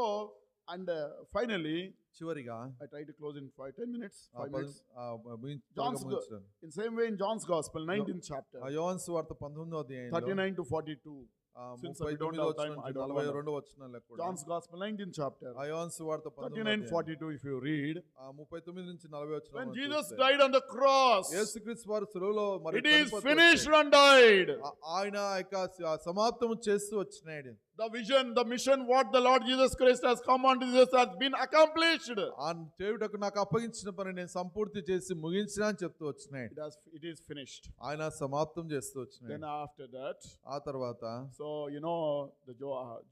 and finally, చివరిగా I try to close in 10 minutes. 5 minutes. John's In same way in John's Gospel, 19th chapter, యోహాను సువార్త 19వ అధ్యాయంలో 39 to 42. Since we don't 39వ have time, I don't know. 42వ వచనాల్లో కూడా John's Gospel, 19th chapter, యోహాను సువార్త 39, 42, if you read. 39 నుంచి 40 వచనాలు When మనం Jesus చూస్తే, died on the cross, యేసుక్రీస్తు వారు శిలువలో మరి it is చనిపోతూ finished వచ్చాడు. and died. ఆయన యొక్క సమాప్తం చేస్తూ వచ్చినాడు. The vision, the mission, what the Lord Jesus Christ has come unto this earth has been accomplished. ఆ చేయుటకు నాకు అప్పగించిన పని నేను సంపూర్తి చేసి ముగించిన అని చెప్తూ వచ్చినాడు. It is finished. ఆయన సమాప్తం చేస్తూ వచ్చినాడు. Then after that, ఆ తర్వాత so you know the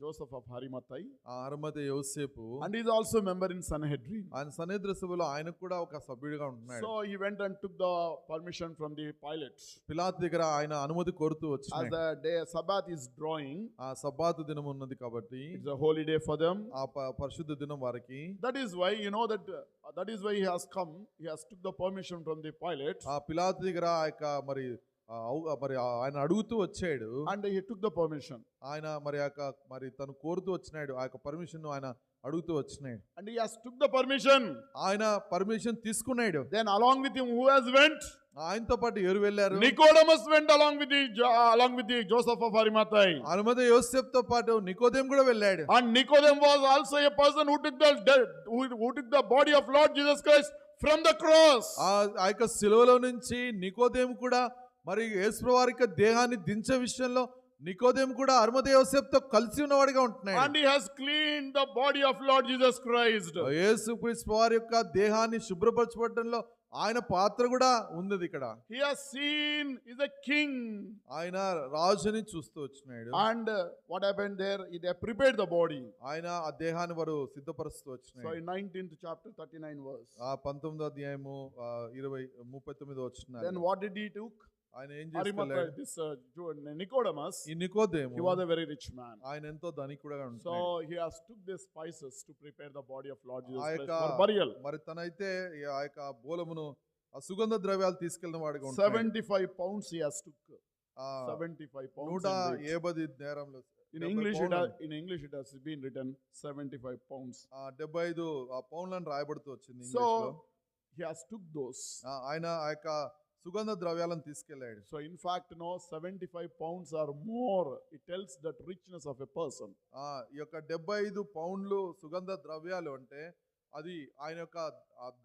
Joseph of Arimathea, ఆ అరిమథెయ యోసేపు and he is also a member in Sanhedrin. ఆయన సన్నిధి సభలో ఆయన కూడా ఒక సభ్యుడిగా ఉంటున్నాడు. So he went and took the permission from the Pilate. పిలాతు దగ్గర ఆయన అనుమతి కోరుతూ As వచ్చినాడు. the day Sabbath is drawing, ఆ సబ్బాతు దినం ఉన్నది కాబట్టి it's a holy day for them. ఆ పరిశుద్ధ దినం వారికి. That is why you know that is why he has come. He has took the permission from the Pilate, ఆ పిలాతు దగ్గర ఆ యొక్క మరి ఆయన అడుగుతూ వచ్చాడు. and he took the permission. ఆయన మరి తను కోరుతూ వచ్చినాడు. ఆ యొక్క పర్మిషన్ ఆయన అడుగుతూ వచ్చినాడు. And he has took the permission. ఆయన పర్మిషన్ తీసుకున్నాడు. Then along with him, who has went? ఆయనతో పాటు ఎవరు వెళ్ళారు? Nicodemus went along with the Joseph of Arimathea. అరిమథెయ యోసేపుతో పాటు నికోదేము కూడా వెళ్ళాడు. And Nicodemus was also a person who took the body of Lord Jesus Christ from the cross. ఆ యొక్క శిలువలో నుంచి నికోదేము కూడా మరి యేసు వారి యొక్క దేహాన్ని దించే విషయంలో నికోదేము కూడా అరిమథెయ యోసేపుతో కలిసి ఉన్నవాడిగా ఉంటున్నాడు. And he has cleaned the body of Lord Jesus Christ. యేసుక్రీస్తు వారి యొక్క దేహాన్ని శుభ్రపరచబడడంలో ఆయన పాత్ర కూడా ఉంది ఇక్కడ. He has seen is a king. ఆయన రాజుని చూస్తూ వచ్చినాడు. And what happened there? They prepared the body. ఆయన ఆ దేహాన్ని వారు సిద్ధపరుస్తూ So వచ్చినాడు. in 19th chapter, 39 verse. ఆ 19వ అధ్యాయము 39 వచ్చినాడు. Then what did he took? ఆయన ఏం Arimathea, చేస్తున్నాడు? this Nicodemus, ఈ నికోదేము he was a very rich man. ఆయన ఎంతో ధనికుడుగా So ఉంటున్నాడు. he has took these spices to prepare the body of Lord Jesus ఆ Christ యొక్క for burial. మరి తనైతే ఆ యొక్క బోలమును ఆ సుగంధ ద్రవ్యాలు తీసుకెళ్ళిన వాడిగా ఉంటాడు. 75 pounds he has took. ఆ 75 pounds. 170 నేరంలో In English it has been written 75 pounds. 75 పౌండ్లను రాయబడుతూ వచ్చింది So ఇంగ్లీష్లో. he has took those. ఆయన ఆ యొక్క సుగంధ ద్రవ్యాలను తీసుకెళ్ళాడు. So in fact, 75 pounds or more, it tells that richness of a person. ఈ యొక్క 75 పౌండ్లు సుగంధ ద్రవ్యాలు అంటే అది ఆయన యొక్క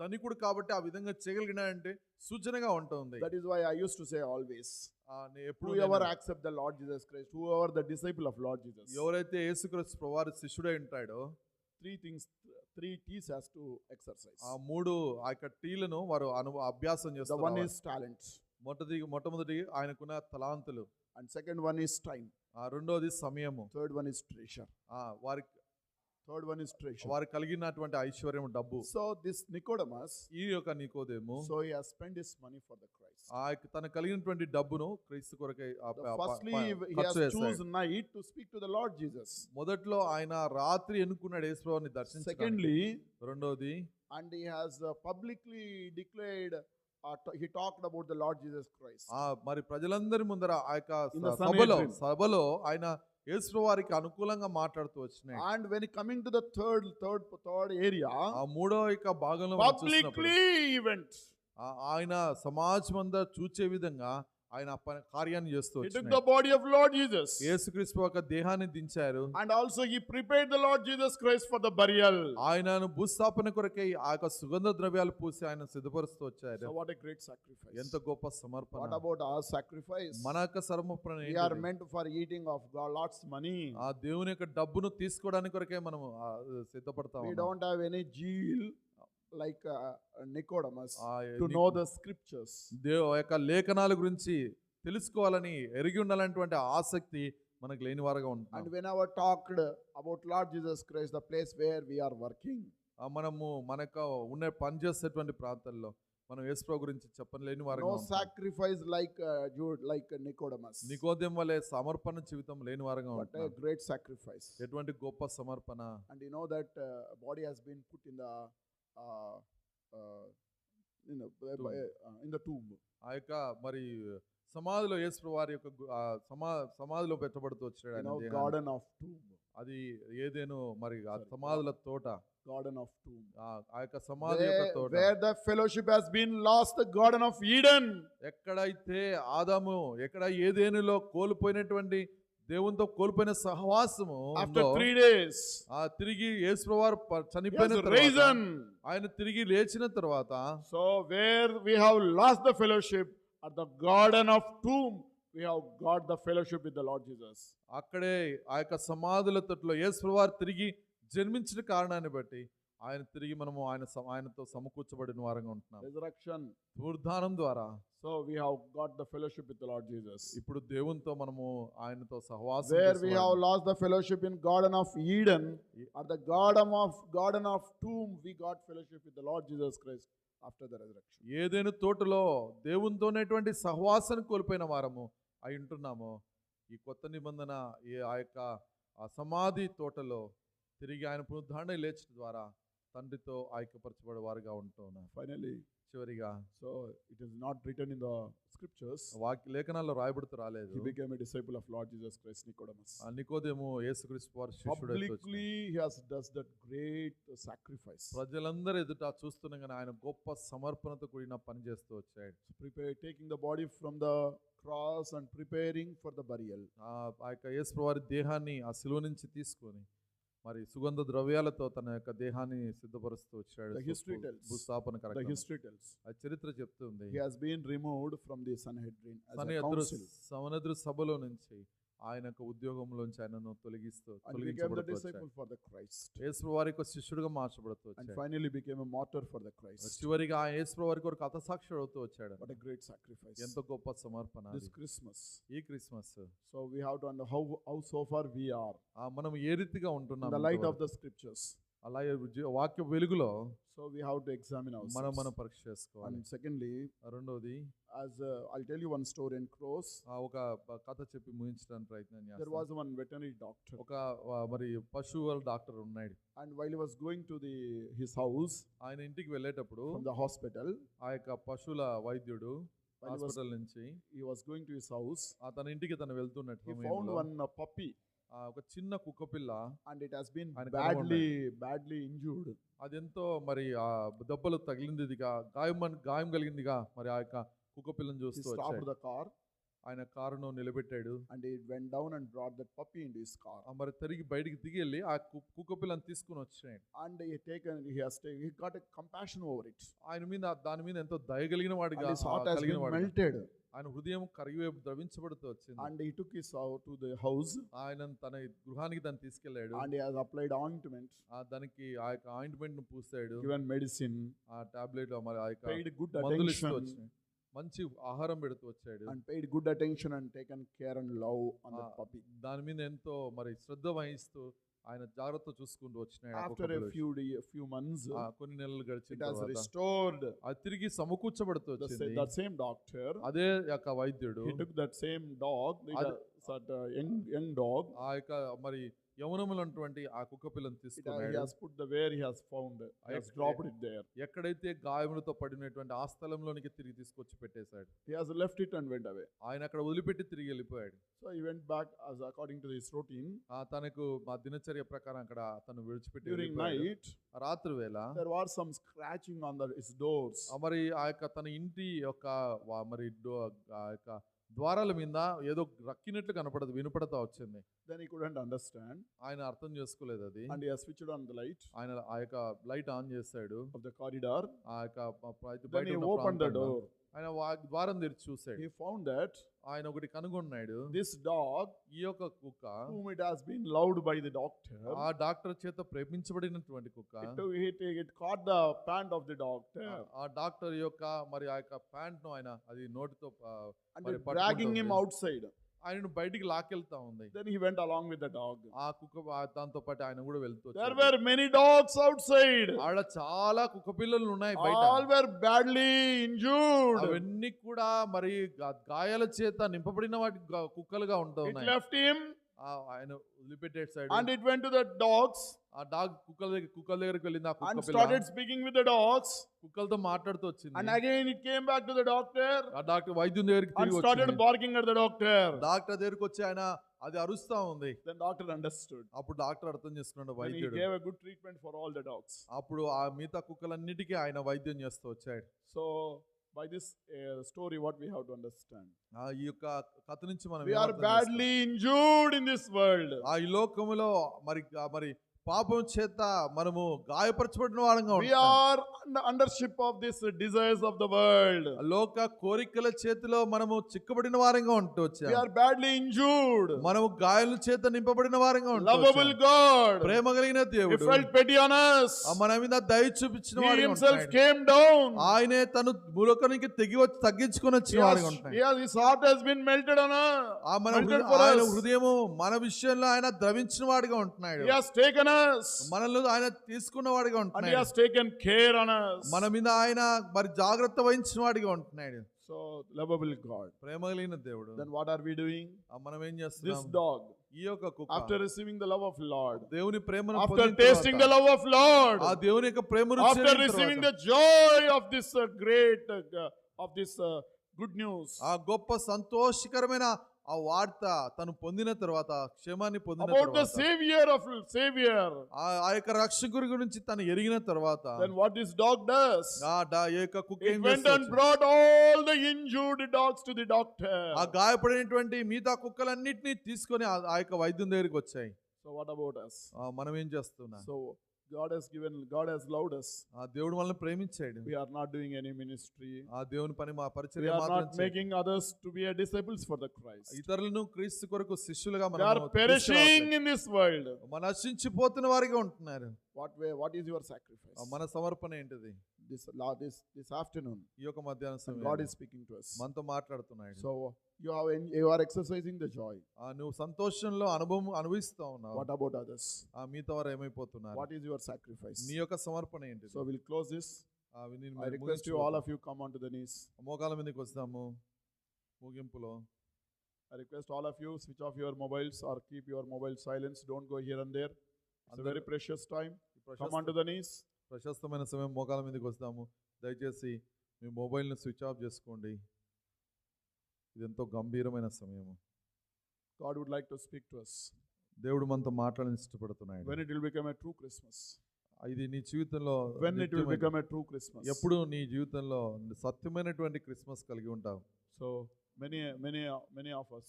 ధనికుడు కాబట్టి ఆ విధంగా చేయగలిగినాడంటే సూచనగా ఉంటుంది. That is why I used to say always, ఎప్పుడు whoever accept the Lord Jesus Christ, whoever the disciple of Lord Jesus, ఎవరైతే యేసుక్రీస్తు ప్రభువారి శిష్యుడై ఉంటాడో three T's has to exercise. ఆ మూడు ఆ యొక్క టీలను వారు అభ్యాసం The చేస్తారు. one is talents, మొట్టమొదటి ఆయనకున్న తలాంతులు, and second one is time, రెండోది సమయము, third one is treasure. వారికి కలిగినటువంటి ఐశ్వర్యం, డబ్బు. So this Nicodemus, ఈ యొక్క నికోదేము so he has spent his money for the Christ. ఆ యొక్క తన కలిగినటువంటి డబ్బును క్రీస్తు కొరకై Firstly, he has chosen night to speak to the Lord Jesus. మొదట్లో ఆయన రాత్రి ఎన్నుకున్నాడు యేసుప్రభుని దర్శించడానికి. Secondly, రెండోది, and he has publicly declared, he talked about the Lord Jesus Christ. మరి ప్రజలందరి ముందర ఆ యొక్క In the సభలో ఆయన యేసుప్రభు వారికి అనుకూలంగా మాట్లాడుతూ వచ్చినాడు. And when coming to the third area, ఆ మూడో యొక్క భాగంలో publicly he went. ఆయన సమాజమంతా చూచే విధంగా ఆయన కార్యాన్ని చేస్తూ He took వచ్చాడు. the body of Lord Jesus. యేసుక్రీస్తు యొక్క దేహాన్ని దించారు. And also he prepared the Lord Jesus Christ for the burial. ఆయనను భూస్థాపన కొరకై ఆ యొక్క సుగంధ ద్రవ్యాలు పూసి ఆయన సిద్ధపరుస్తూ వచ్చారు. So what a great sacrifice. ఎంత గొప్ప సమర్పణ. What about our sacrifice? మన యొక్క సమర్పణ We are meant for eating of God's money. ఆ దేవుని యొక్క డబ్బును తీసుకోవడానికి కొరకే మనము సిద్ధపడతాము. We don't have any zeal like Nicodemus to know the scriptures. యొక్క లేఖనాల గురించి తెలుసుకోవాలని ఎరిగి ఉండాలనేటువంటి ఆసక్తి మనకు లేని వారుగా ఉంటుంది. And whenever talked about Lord Jesus Christ, the place where we are working, మనము మనకు ఉన్న పని చేసేటువంటి ప్రాంతాల్లో మనం యేసుప్రభు గురించి చెప్పలేని వారుగా no ఉంటాం. sacrifice like Nicodemus. నికోదేము వలె సమర్పణ జీవితం లేని వారుగా What a ఉంటాం. great sacrifice. ఎటువంటి గొప్ప సమర్పణ. And you know that body has been put in the in the tomb. ఆ యొక్క మరి సమాధిలో యేసుప్రభు వారి యొక్క సమాధిలో పెట్టబడుతూ వచ్చాడు ఆయన దేహాన్ని. Garden of tomb. అది ఏదేను మరి ఆ సమాధుల తోట. Garden of tomb. ఆ యొక్క సమాధి యొక్క తోట. Where the fellowship has been lost, the Garden of Eden. ఎక్కడైతే ఆదాము ఏదేనులో కోల్పోయినటువంటి దేవునితో కోల్పోయిన సహవాసము after 3 days తిరిగి యేసుప్రభు వారు చనిపోయిన తర్వాత ఆయన తిరిగి లేచిన తర్వాత, so where we have lost the fellowship at the Garden of tomb, we have got the fellowship with the Lord Jesus. అక్కడే ఆ యొక్క సమాధుల తొట్టులో యేసుప్రభు వారు తిరిగి జన్మించిన కారణాన్ని బట్టి ఆయన తిరిగి మనము ఆయనతో సమకూర్చబడిన వారంగా ఉంటున్నాం. Resurrection, పునరుద్ధానం ద్వారా so we have got the fellowship with the Lord Jesus. ఇప్పుడు దేవునితో మనము ఆయనతో సహవాసం Where we have lost the fellowship in Garden of Eden, at the Garden of tomb, we got fellowship with the Lord Jesus Christ after the resurrection. Eden తోటలో దేవునితోనేటువంటి సహవాసాన్ని కోల్పోయిన వారము అయి ఉంటున్నాము. ఈ కొత్త నిబంధన ఆ యొక్క సమాధి తోటలో తిరిగి ఆయన పునరుద్ధారణ లేచిన ద్వారా తండ్రితో ఐక్యపరచబడే వారుగా ఉంటున్నాం. Finally, చివరిగా, so it is not written in the scriptures, లేఖనాల్లో రాయబడుతూ రాలేదు. he became a disciple of Lord Jesus Christ, Nicodemus. నికోదేము యేసుక్రీస్తు వారి శిష్యుడై Publicly he does that great sacrifice. ప్రజలందరూ ఎదుట చూస్తుండగానే ఆయన గొప్ప సమర్పణతో కూడిన పని చేస్తూ వచ్చాడు. Taking the body from the cross and preparing for the burial. ఆ యొక్క యేసుప్రభు వారి దేహాన్ని ఆ శిలువ నుంచి తీసుకొని మరి సుగంధ ద్రవ్యాలతో తన యొక్క దేహాన్ని సిద్ధపరుస్తూ వచ్చాడు. The history tells. భూస్థాపన The history tells. ఆ చరిత్ర చెప్తుంది. He has been removed from the Sanhedrin as a సనెద్రు council. సభలో నుంచి ఆయన యొక్క ఉద్యోగంలోంచి ఆయనను And became the తొలగించబడుతూ disciple for the Christ. యేసుప్రభు వారి యొక్క శిష్యుడిగా మార్చబడుతూ And వచ్చాడు. finally became a martyr for the Christ. చివరిగా ఆ యేసుప్రభు వారి కొరకు హతసాక్షి అవుతూ వచ్చాడు. What a great sacrifice. ఎంతో గొప్ప సమర్పణ This అది. Christmas. ఈ Christmas So we have to know how so far we are. మనం ఏ రీతిగా In ఉంటున్నాం the light of the scriptures. అలాగే వాక్య వెలుగులో So we have to examine ourselves. మనం పరీక్ష చేసుకోవాలి. And secondly, రెండోది, as I'll tell you one story and close. ఒక కథ చెప్పి ముగించడానికి ప్రయత్నం There చేస్తాను. was one veterinary doctor. ఒక మరి పశువుల డాక్టర్ ఉన్నాడు. And while he was going to his house ఆయన ఇంటికి వెళ్ళేటప్పుడు from the hospital, ఆ యొక్క పశువుల వైద్యుడు while he was హాస్పిటల్ నుంచి going to his house, తన ఇంటికి తను he వెళ్తున్నట్టు found one puppy. ఒక చిన్న కుక్కపిల్ల and it has been ఆయన badly injured. అదెంతో మరి ఆ దెబ్బలు తగిలిందిగా గాయం కలిగిందిగా మరి ఆ యొక్క కుక్కపిల్లని He చూస్తూ stopped వచ్చాడు. the car ఆయన కారును నిలబెట్టాడు. and he went down and brought that puppy into his car. మరి తిరిగి బయటికి దిగి వెళ్ళి ఆ కుక్కపిల్లని తీసుకుని వచ్చాడు. And he got a compassion over it. ఆయన మీద దాని మీద ఎంతో దయ కలిగిన And వాడిగా his heart has కలిగిన been వాడిగా. melted. ఆయన హృదయం కరిగి ద్రవించబడుతూ వచ్చింది. And he took his out to the house ఆయన తన గృహానికి దాన్ని తీసుకెళ్లాడు. and he has applied ointment, దానికి ఆ యొక్క ఆయింట్మెంట్ ను పూసాడు. given medicine, ఆ టాబ్లెట్ మరి ఆ యొక్క paid good మందులు ఇస్తూ attention, వచ్చినాయి. మంచి ఆహారం పెడుతూ వచ్చాడు. and paid good attention and taken care and love on the puppy. దాని మీద ఎంతో మరి శ్రద్ధ వహిస్తూ ఆయన జాగ్రత్త చూసుకుంటూ వచ్చినాడు. After a few months, కొన్ని నెలలు గడిచిన it has తర్వాత restored. అది తిరిగి సమకూర్చబడుతూ వచ్చింది. That same doctor, అదే యొక్క వైద్యుడు he took that same dog, young dog. ఆ యొక్క మరి యవనములైనటువంటి ఆ కుక్క పిల్లని He తీసుకున్నాడు. has put where he has found. He has dropped it there. ఎక్కడైతే గాయములతో పడినటువంటి ఆ స్థలంలోనికి తిరిగి తీసుకొచ్చి పెట్టేశాడు. He has left it and went away. ఆయన అక్కడ వదిలిపెట్టి తిరిగి వెళ్ళిపోయాడు. So he went back as according to his routine. తనకు మా దినచర్య ప్రకారం అక్కడ తను విడిచిపెట్టి During వెళ్ళిపోయాడు. night, రాత్రి వేళ there was some scratching on his doors. మరి ఆ యొక్క తన ఇంటి యొక్క మరి ఆ యొక్క ద్వారాల మీద ఏదో రక్కినట్లు వినపడతా వచ్చింది. Then he couldn't understand. ఆయన అర్థం చేసుకోలేదు అది. And he has switched on the light. ఆయన ఆ యొక్క లైట్ ఆన్ చేశాడు. Of the corridor. ఆ యొక్క Then he opened the door. ఆయన ద్వారం తెరిచి చూశాడు. He found that ఆయన ఒకటి కనుగొన్నాడు. this dog, ఈ యొక్క కుక్క, whom it has been loved by the doctor, ఆ డాక్టర్ చేత ప్రేమించబడినటువంటి కుక్క, it caught the pant of the doctor ఆ డాక్టర్ యొక్క మరి ఆ యొక్క ప్యాంట్ ను ఆయన అది నోటితో and dragging him outside. ఆయనను బయటికి లాకెళ్తా ఉంది. Then he went along with the dog. ఆ కుక్క దాంతో పాటు ఆయన కూడా వెళ్తూ There were many dogs outside. ఆడ చాలా కుక్క పిల్లలు ఉన్నాయి బయట. All were badly injured. అవన్నీ కూడా మరి గాయాల చేత నింపబడిన వాటి కుక్కలుగా It ఉంటున్నాయి. left him ఆయన వదిలిపెట్టాడు side. and it went to the dogs ఆ డాగ్ కుక్కల దగ్గరికి వెళ్ళింది. ఆ and కుక్క started పిల్ల speaking with the dogs. కుక్కలతో మాట్లాడుతూ వచ్చింది. And again it came back to the doctor ఆ డాక్టర్ వైద్యుని దగ్గరికి and తిరిగి started వచ్చింది. barking at the doctor. Doctor దగ్గరికి వచ్చి ఆయన అది అరుస్తా ఉంది. Then doctor understood. అప్పుడు డాక్టర్ అర్థం చేసుకున్నాడు And he వైద్యుడు. gave a good treatment for all the dogs. అప్పుడు ఆ మిగతా కుక్కలన్నిటికీ ఆయన వైద్యం చేస్తూ వచ్చాడు. So by this story, what we have to understand? ఈ యొక్క కథ నుంచి మనం We ఏం are అర్థం badly injured in this world. ఈ లోకములో మరి పాపం చేత మనము గాయపరచబడిన వారంగా We ఉంటాం. are undership of this desires of the world. లోక కోరికల చేతిలో మనము చిక్కబడిన వారంగా ఉంటూ We వచ్చాం. are badly injured. మనము గాయాల చేత నింపబడిన వారంగా ఉంటూ Lovable వచ్చాం. God. ప్రేమ కలిగిన He దేవుడు felt pity on us. మన మీద దయ చూపించిన He వారిగా himself ఉంటున్నాడు. came down. ఆయనే తను భూలోకానికి తగ్గించుకొని వచ్చిన వారిగా ఉంటాడు. His heart has been melted on us. ఆయన హృదయము మన విషయంలో ఆయన ద్రవించిన వాడిగా ఉంటున్నాడు. He has taken us. మనల్ని ఆయన తీసుకున్న వాడిగా And he ఉంటున్నాడు. has taken care on us. మన మీద ఆయన మరి జాగ్రత్త వహించిన వాడిగా ఉంటున్నాడు. So lovable God. ప్రేమ కలిగిన దేవుడు. Then what are we doing? మనం ఏం This చేస్తున్నాం? dog, ఈ యొక్క కుక్క after receiving the love of Lord, దేవుని ప్రేమను after పొందిన tasting the తర్వాత, love of Lord, ఆ దేవుని యొక్క ప్రేమ రుచి after అయిన receiving తర్వాత, the joy of this great of this good news ఆ గొప్ప సంతోషకరమైన ఆ వార్త తను పొందిన తర్వాత, క్షేమాన్ని పొందిన about the తర్వాత, Savior, ఆ యొక్క రక్షకుడి గురించి తను ఎరిగిన తర్వాత, then what this dog does? ఈ యొక్క కుక్క It ఏం went and చేస్తుంది? brought all the injured dogs to the doctor. ఆ గాయపడినటువంటి మిగతా కుక్కలన్నిటినీ తీసుకొని ఆ యొక్క వైద్యం దగ్గరికి వచ్చాయి. So what about us? మనం ఏం చేస్తున్నాం? So God has loved us. ఆ దేవుడు మనల్ని ప్రేమించాడు. We are not doing any ministry. ఆ దేవుని పని మా We పరిచర్య are మాత్రం not making others to be a disciples for the Christ. ఇతరులను క్రీస్తు కొరకు శిష్యులుగా We are perishing in this world. మన నశించిపోతున్న వారిగా ఉంటున్నారు. What is your sacrifice? మన సమర్పణ ఏంటిది? This afternoon, ఈ యొక్క మధ్యాహ్నం and God సమయంలో is speaking to us. మనతో మాట్లాడుతున్నాడు. So you are exercising the joy. నువ్వు సంతోషంలో అనుభవిస్తా ఉన్నావు. What about others? మిగతా వారు ఏమైపోతున్నారు? What is your sacrifice? నీ యొక్క సమర్పణ ఏంటిది? So we'll close this. I request you, all of you, come onto the knees. మోకాల మీదకి వస్తాము ముగింపులో. I request all of you, switch off your mobiles or keep your mobile silence. Don't go here and there. It's a very precious time. Come onto the knees. ప్రశస్తమైన సమయం, మోకాల మీదకి వస్తాము. దయచేసి మీ మొబైల్ని స్విచ్ ఆఫ్ చేసుకోండి. ఇది ఎంతో గంభీరమైన సమయము. God would like to speak to us. దేవుడు మనతో మాట్లాడని ఇష్టపడుతున్నాడు. When it will become a true Christmas. ఇది నీ జీవితంలో When it will నిత్యమైన- become a true Christmas. ఎప్పుడు నీ జీవితంలో సత్యమైనటువంటి క్రిస్మస్ కలిగి ఉంటావు. So many of us.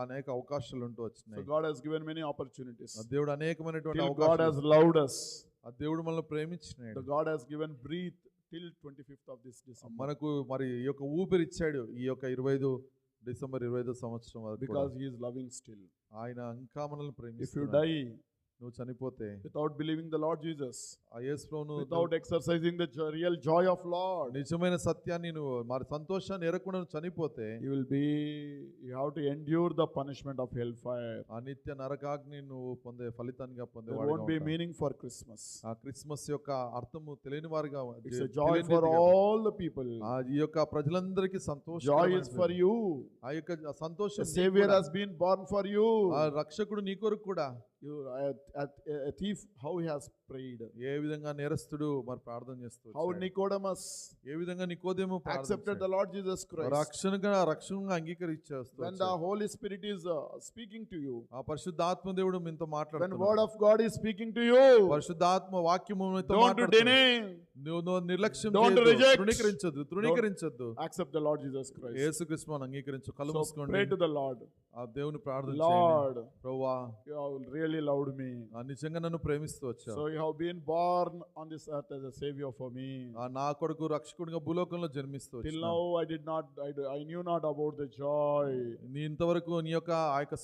అనేక అవకాశాలు ఉంటూ So వచ్చినాయి. God has given many opportunities. ఆ దేవుడు అనేకమైనటువంటి Till God has అవకాశాలు, loved us. ఆ దేవుడు మనల్ని ప్రేమించినాడు. The God has given breath till 25th of this December. మనకు మరి ఈ యొక్క ఊపిరి ఇచ్చాడు ఈ యొక్క డిసెంబర్ 25 సంవత్సరం వరకు కూడా. Because He is loving still. ఆయన ఇంకా మనల్ని If you ప్రేమిస్తున్నాడు. die నువ్వు చనిపోతే without believing the Lord Jesus, ఆ యేసు ప్రభువును without exercising the real joy of Lord, నిజమైన సత్యాన్ని నువ్వు మరి సంతోషాన్ని ఎరగకుండా నువ్వు చనిపోతే you you have to endure the punishment of hellfire. ఆ నిత్య నరకాగ్ని నువ్వు పొందే ఫలితాన్ని There పొందేవాడుగా won't be ఉంటావు. meaning for Christmas. ఆ క్రిస్మస్ యొక్క అర్థము తెలియని వారుగా It's a joy for all the people. ఈ యొక్క ప్రజలందరికీ సంతోషం. Joy is for you. ఆ యొక్క సంతోషం The నీకు Savior కూడా. has been born for you. ఆ రక్షకుడు నీ కొరకు కూడా. A thief, how he has prayed. ఏ విధంగా నేరస్తుడు మరి ప్రార్థన చేస్తూ How వచ్చాడు. Nicodemus ఏ విధంగా నికోదేము accepted the Lord Jesus Christ. రక్షణగా అంగీకరించేస్తూ When the Holy Spirit is speaking to you, ఆ పరిశుద్ధాత్మ దేవుడు మీతో when మాట్లాడుతున్నాడు. Word of God is speaking to you, పరిశుద్ధాత్మ వాక్యము మీతో don't మాట్లాడుతున్నాడు. deny. నువ్వు నిర్లక్ష్యం Don't చేయొద్దు. reject. తృణీకరించొద్దు. Accept the Lord Jesus Christ. యేసుక్రీస్తును అంగీకరించు. కళ్ళు So మూసుకోండి. pray to the Lord. ఆ దేవుని ప్రార్థన Lord, చేయండి. ప్రభువా, you have really loved me. నిజంగా నన్ను ప్రేమిస్తూ వచ్చావు. So you have been born on this earth as a savior for me. నా కొడుకు రక్షకుడిగా భూలోకంలో జన్మిస్తూ Till వచ్చావు. now I knew not about the joy. నీ ఇంతవరకు నీ యొక్క ఆ యొక్క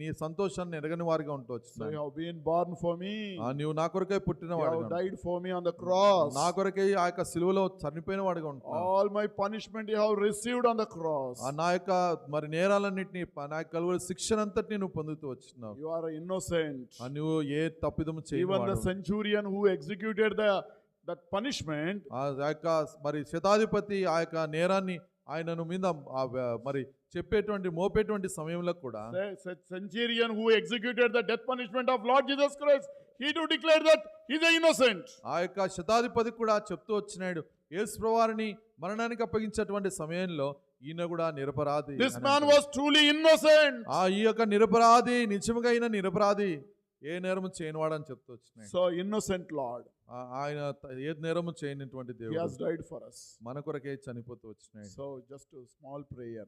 నీ సంతోషాన్ని ఎరగని వారిగా ఉంటూ So వచ్చినావు. you have been born for me. నీవు నా కొరకై పుట్టిన You have వాడుగా, died for me on the cross. నా కొరకై ఆ యొక్క సిలువలో చనిపోయిన వాడిగా ఉంటున్నావు. All my punishment you have received on the cross. నా యొక్క మరి నేరాలన్నింటినీ నా యొక్క కలువరి శిక్షనంతటిని నువ్వు పొందుతూ వచ్చినావు. You are innocent. నువ్వు ఏ తప్పిదము Even the చేయవాడు. centurion who executed that punishment, ఆ యొక్క మరి శతాధిపతి ఆ యొక్క నేరాన్ని ఆయనను మీద మరి మోపేటువంటి సమయంలో కూడా the centurion who executed the death punishment of Lord Jesus Christ, he too declared that he is innocent. ఆ యొక్క శతాధిపతి కూడా చెప్తూ వచ్చినాడు, యేసు ప్రభువారిని మరణానికి అప్పగించేటువంటి సమయంలో ఈయన కూడా నిరపరాధి. This man was truly innocent. ఈ యొక్క నిరపరాధి, నిజముగా అయిన నిరపరాధి, ఏ నేరము చేయనివాడని చెప్తూ వచ్చినాడు. So innocent Lord, ఆయన ఏ నేరము చేయనటువంటి he has దేవుడు died for us. మన కొరకే చనిపోతూ వచ్చినాడు. So just a small prayer.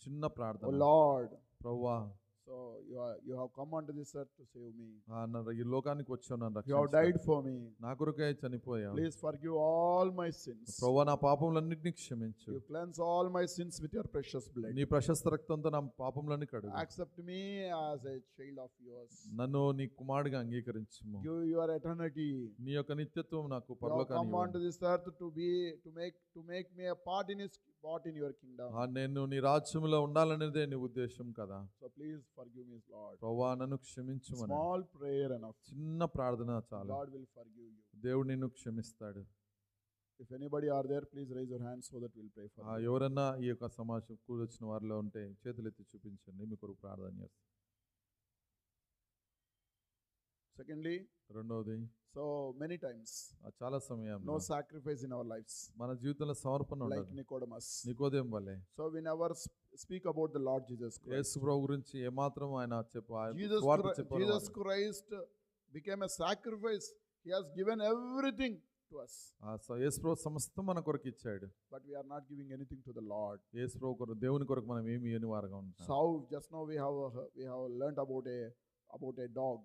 చిన్న Oh ప్రార్థన. Lord, ప్రభువా, so you have come onto this earth to save me. ఈ లోకానికి వచ్చావు నన్ను You have రక్షించడానికి. died for me. నా కొరకే చనిపోయావు. Please forgive all my sins. ప్రభువా, నా పాపములన్నిటిని క్షమించు. You cleanse all my sins with your precious blood. నీ ప్రశస్త రక్తంతో నా పాపములన్నీ కడుగు. Accept me as a child of yours. నన్ను నీ కుమారుడిగా అంగీకరించుము. Give your eternity. నీ యొక్క నిత్యత్వం నాకు You have పరలోకాన్ని come onto ఇవ్వు. this earth to make me a part in your kingdom. నేను నీ రాజ్యంలో ఉండాలనేదే నీ ఉద్దేశం కదా. So please forgive me, Lord. ప్రభువా, నన్ను క్షమించుమని. Small prayer enough. చిన్న ప్రార్థన చాలు. God will forgive you. దేవుడు నిన్ను క్షమిస్తాడు. If anybody are there, please raise your hands so that we'll pray for you. ఎవరన్నా ఈ యొక్క సమాజం కూడొచ్చిన వారిలో ఉంటే చేతులెత్తి చూపించండి, మీ కొరకు ప్రార్థన చేస్తాను. Secondly, రెండవది, so many times చాలా సమయంలో no sacrifice in our lives, మన జీవితంలో సమర్పణ like ఉండదు. Nicodemus. నికోదేము వలె So we never speak about the Lord Jesus Christ. యేసు ప్రభు గురించి ఏమాత్రం ఆయన Jesus చెప్పారు. Christ became a sacrifice. He has given everything to us, యేసు ప్రభు సమస్తం మన కొరకు ఇచ్చాడు. but we are not giving anything to the Lord. యేసు ప్రభు కొరకు, దేవుని కొరకు మనం ఏమి ఇయ్యని వారుగా ఉంటాం. So just now we have learnt about a dog.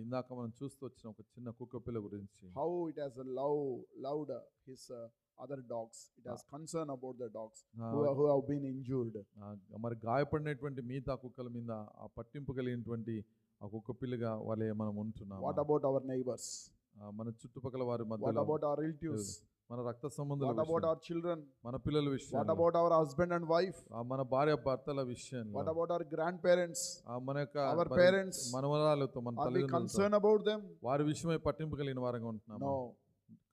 ఇందాక మనం చూస్తూ వచ్చిన ఒక చిన్న కుక్క పిల్ల గురించి, How it has loved his other dogs. It has concern about the dogs who have been injured. మరి గాయపడినటువంటి మిగతా కుక్కల మీద ఆ పట్టింపు కలిగినటువంటి ఆ కుక్క పిల్లగా వాళ్ళే మనం ఉంటున్నాం. What about our neighbors? మన చుట్టుపక్కల వారి What మధ్యలో, about our relatives? మన రక్త సంబంధుల What about విషయం, our children? మన పిల్లల What విషయం, about our husband and wife? మన భార్య భర్తల విషయంలో, What about our grandparents? మన యొక్క Our parents? మనవరాలతో, మన Are we తల్లిదండ్రులతో concerned about them? వారి విషయమై పట్టింపు కలిగిన వారంగా ఉంటున్నాం. No.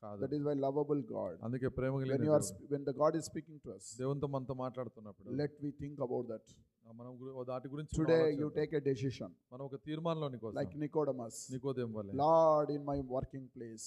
కాదు. That is why lovable God. అందుకే ప్రేమ When కలిగిన you are, దేవుడు. when the God is speaking to us, దేవునితో మనతో మాట్లాడుతున్నప్పుడు let we think about that. మనం వాటి గురించి మనం Today you ఆలోచిద్దాం. take a decision, మనం ఒక తీర్మానంలోనికి like వస్తాం. Nicodemus. నికోదేము వలె Lord, in my working place,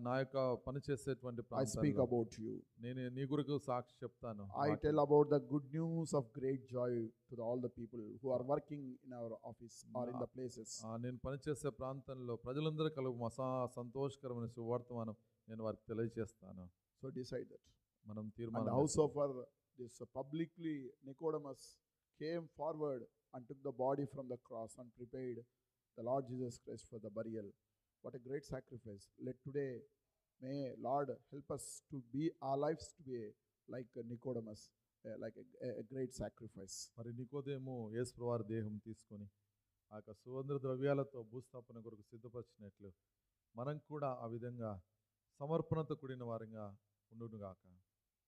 నా యొక్క పని చేసేటువంటి I speak ప్రాంతంలో about you. నేను నీ గురకు సాక్షి చెప్తాను. I వాక్యం. tell about the good news of great joy to all the people who are working in our office or in the places. నేను పనిచేసే ప్రాంతంలో ప్రజలందరూ కలుగు మసా సంతోషకరమైన సువార్తమానం నేను వారికి తెలియజేస్తాను. So decide that. మనం And తీర్మానం howsoever this publicly Nicodemus came forward and took the body from the cross and prepared the Lord Jesus Christ for the burial. What a great sacrifice. Let today, may Lord help us to be, our lives to be like Nicodemus, like a great sacrifice. మరి నికోదేము యేసుప్రభువారి దేహం తీసుకొని ఆ యొక్క సుగంధ ద్రవ్యాలతో భూస్థాపన కొరకు సిద్ధపరిచినట్లు మనం కూడా ఆ విధంగా సమర్పణతో కూడిన వారంగా ఉండునుగాక.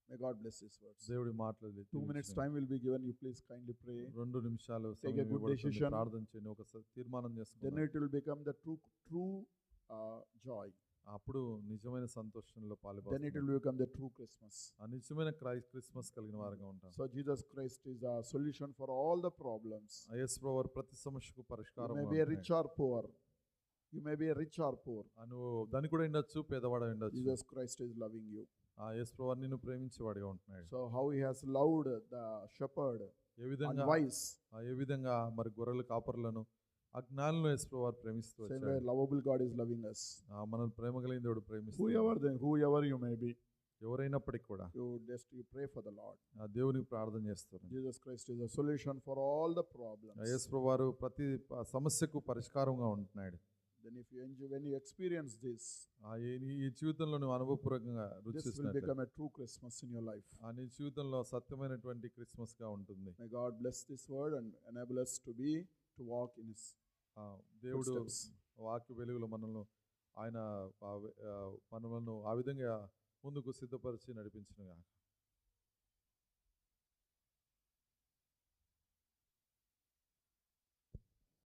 May God bless His words. దేవుడి మాటలు 2 minutes time will be given. You please kindly pray. 2 నిమిషాలు Take a సమయం good ఇవ్వబడుతుంది. decision. ప్రార్థన చేయండి. ఒక తీర్మానం Then చేసుకుందాం. it will become the true joy. అప్పుడు నిజమైన సంతోషంలో Then it పాలుపంచుకుందాం. will become the true Christmas. ఆ నిజమైన క్రిస్మస్ కలిగిన వారంగా ఉంటాం. So Jesus Christ is a solution for all the problems. ఆ యేసుప్రభువారు ప్రతి సమస్యకు You పరిష్కారం. may be a rich or poor. You may be a rich or poor. నువ్వు ధనికుడు ఉండొచ్చు, పేదవాడు ఉండొచ్చు. Jesus Christ is loving you. ఆ యేసుప్రభువారు నిన్ను ప్రేమించేవాడిగా ఉంటున్నాడు. So how He has loved the shepherd A and విధంగా wise, ఏ విధంగా మరి గొర్రెల కాపరులను అజ్ఞానులను యేసుప్రభువారు ప్రేమిస్తూ same way వచ్చాడు. lovable God is loving us. మనం ప్రేమ కలిగిన దేవుడు ప్రేమిస్తాడు. Whoever you may be, ఎవరైనప్పటికీ కూడా you pray for the Lord. ఆ దేవునికి ప్రార్థన చేస్తారు. Jesus Christ is a solution for all the problems. యేసుప్రభువారు ప్రతి సమస్యకు పరిష్కారంగా ఉంటున్నాడు. Then if you enjoy, when you experience this, ఈ జీవితంలో నువ్వు అనుభవపూర్వకంగా this will రుచిస్తున్నట్లు become a true Christmas in your life. నీ జీవితంలో సత్యమైనటువంటి క్రిస్మస్ గా ఉంటుంది. May God bless this word and enable us to walk in His దేవుడు footsteps. వాక్య వెలుగులో మనల్ని ఆయన మనలను ఆ విధంగా ముందుకు సిద్ధపరిచి నడిపించునుగాక.